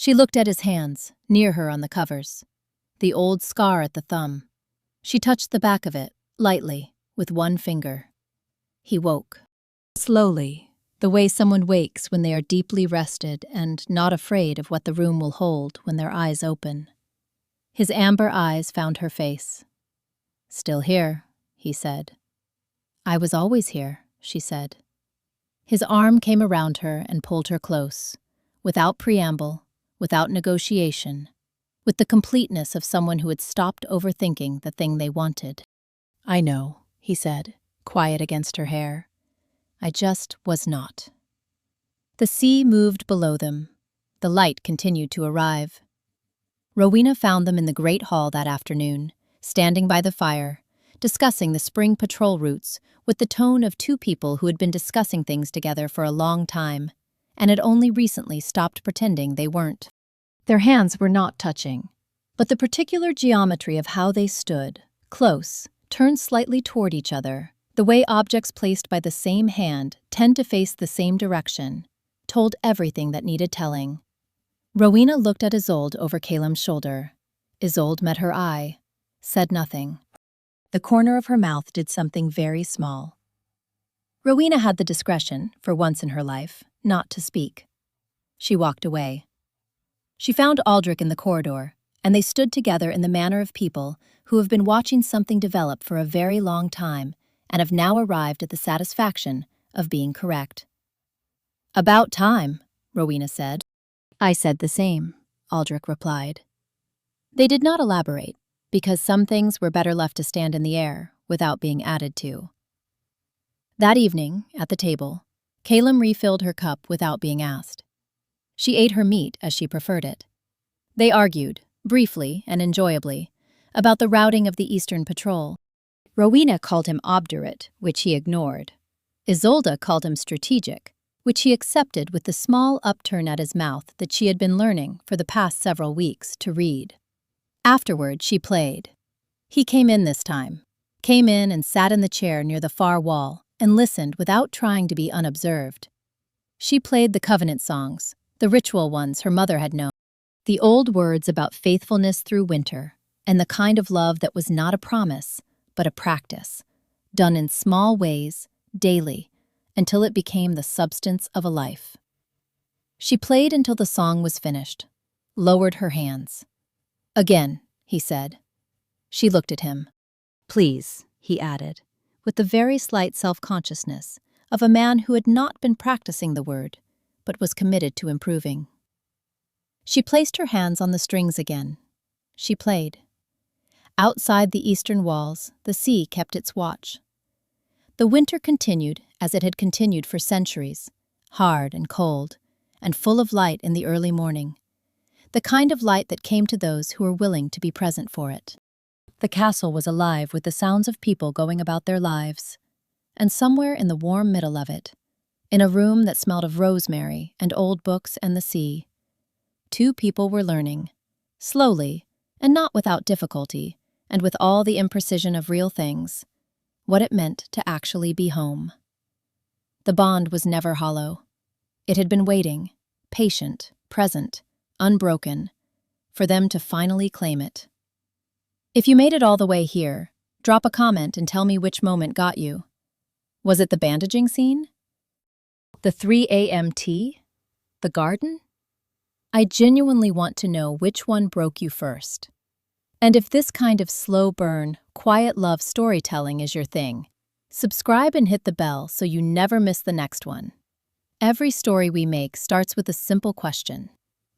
She looked at his hands, near her on the covers. The old scar at the thumb. She touched the back of it, lightly, with one finger. He woke. Slowly, the way someone wakes when they are deeply rested and not afraid of what the room will hold when their eyes open. His amber eyes found her face. "Still here," he said. "I was always here," she said. His arm came around her and pulled her close, without preamble, without negotiation, with the completeness of someone who had stopped overthinking the thing they wanted. "I know," he said, quiet against her hair. "I just was not." The sea moved below them. The light continued to arrive. Rowena found them in the great hall that afternoon, standing by the fire, discussing the spring patrol routes with the tone of two people who had been discussing things together for a long time, and had only recently stopped pretending they weren't. Their hands were not touching, but the particular geometry of how they stood, close, turned slightly toward each other, the way objects placed by the same hand tend to face the same direction, told everything that needed telling. Rowena looked at Isolde over Calem's shoulder. Isolde met her eye, said nothing. The corner of her mouth did something very small. Rowena had the discretion, for once in her life, not to speak. She walked away. She found Aldrich in the corridor, and they stood together in the manner of people who have been watching something develop for a very long time and have now arrived at the satisfaction of being correct. "About time," Rowena said. "I said the same," Aldrich replied. They did not elaborate, because some things were better left to stand in the air without being added to. That evening, at the table, Calem refilled her cup without being asked. She ate her meat as she preferred it. They argued, briefly and enjoyably, about the routing of the Eastern Patrol. Rowena called him obdurate, which he ignored. Isolde called him strategic, which he accepted with the small upturn at his mouth that she had been learning for the past several weeks to read. Afterward, she played. He came in this time, came in and sat in the chair near the far wall and listened without trying to be unobserved. She played the covenant songs, the ritual ones her mother had known, the old words about faithfulness through winter, and the kind of love that was not a promise, but a practice, done in small ways, daily, until it became the substance of a life. She played until the song was finished, lowered her hands. "Again," he said. She looked at him. "Please," he added, with the very slight self-consciousness of a man who had not been practicing the word, but was committed to improving. She placed her hands on the strings again. She played. Outside the eastern walls, the sea kept its watch. The winter continued as it had continued for centuries, hard and cold, and full of light in the early morning, the kind of light that came to those who were willing to be present for it. The castle was alive with the sounds of people going about their lives, and somewhere in the warm middle of it, in a room that smelled of rosemary and old books and the sea, two people were learning, slowly and not without difficulty, and with all the imprecision of real things, what it meant to actually be home. The bond was never hollow. It had been waiting, patient, present, unbroken, for them to finally claim it. If you made it all the way here, drop a comment and tell me which moment got you. Was it the bandaging scene? The 3 a.m. tea? The garden? I genuinely want to know which one broke you first. And if this kind of slow burn, quiet love storytelling is your thing, subscribe and hit the bell so you never miss the next one. Every story we make starts with a simple question.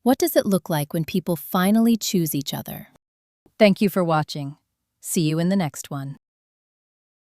What does it look like when people finally choose each other? Thank you for watching. See you in the next one.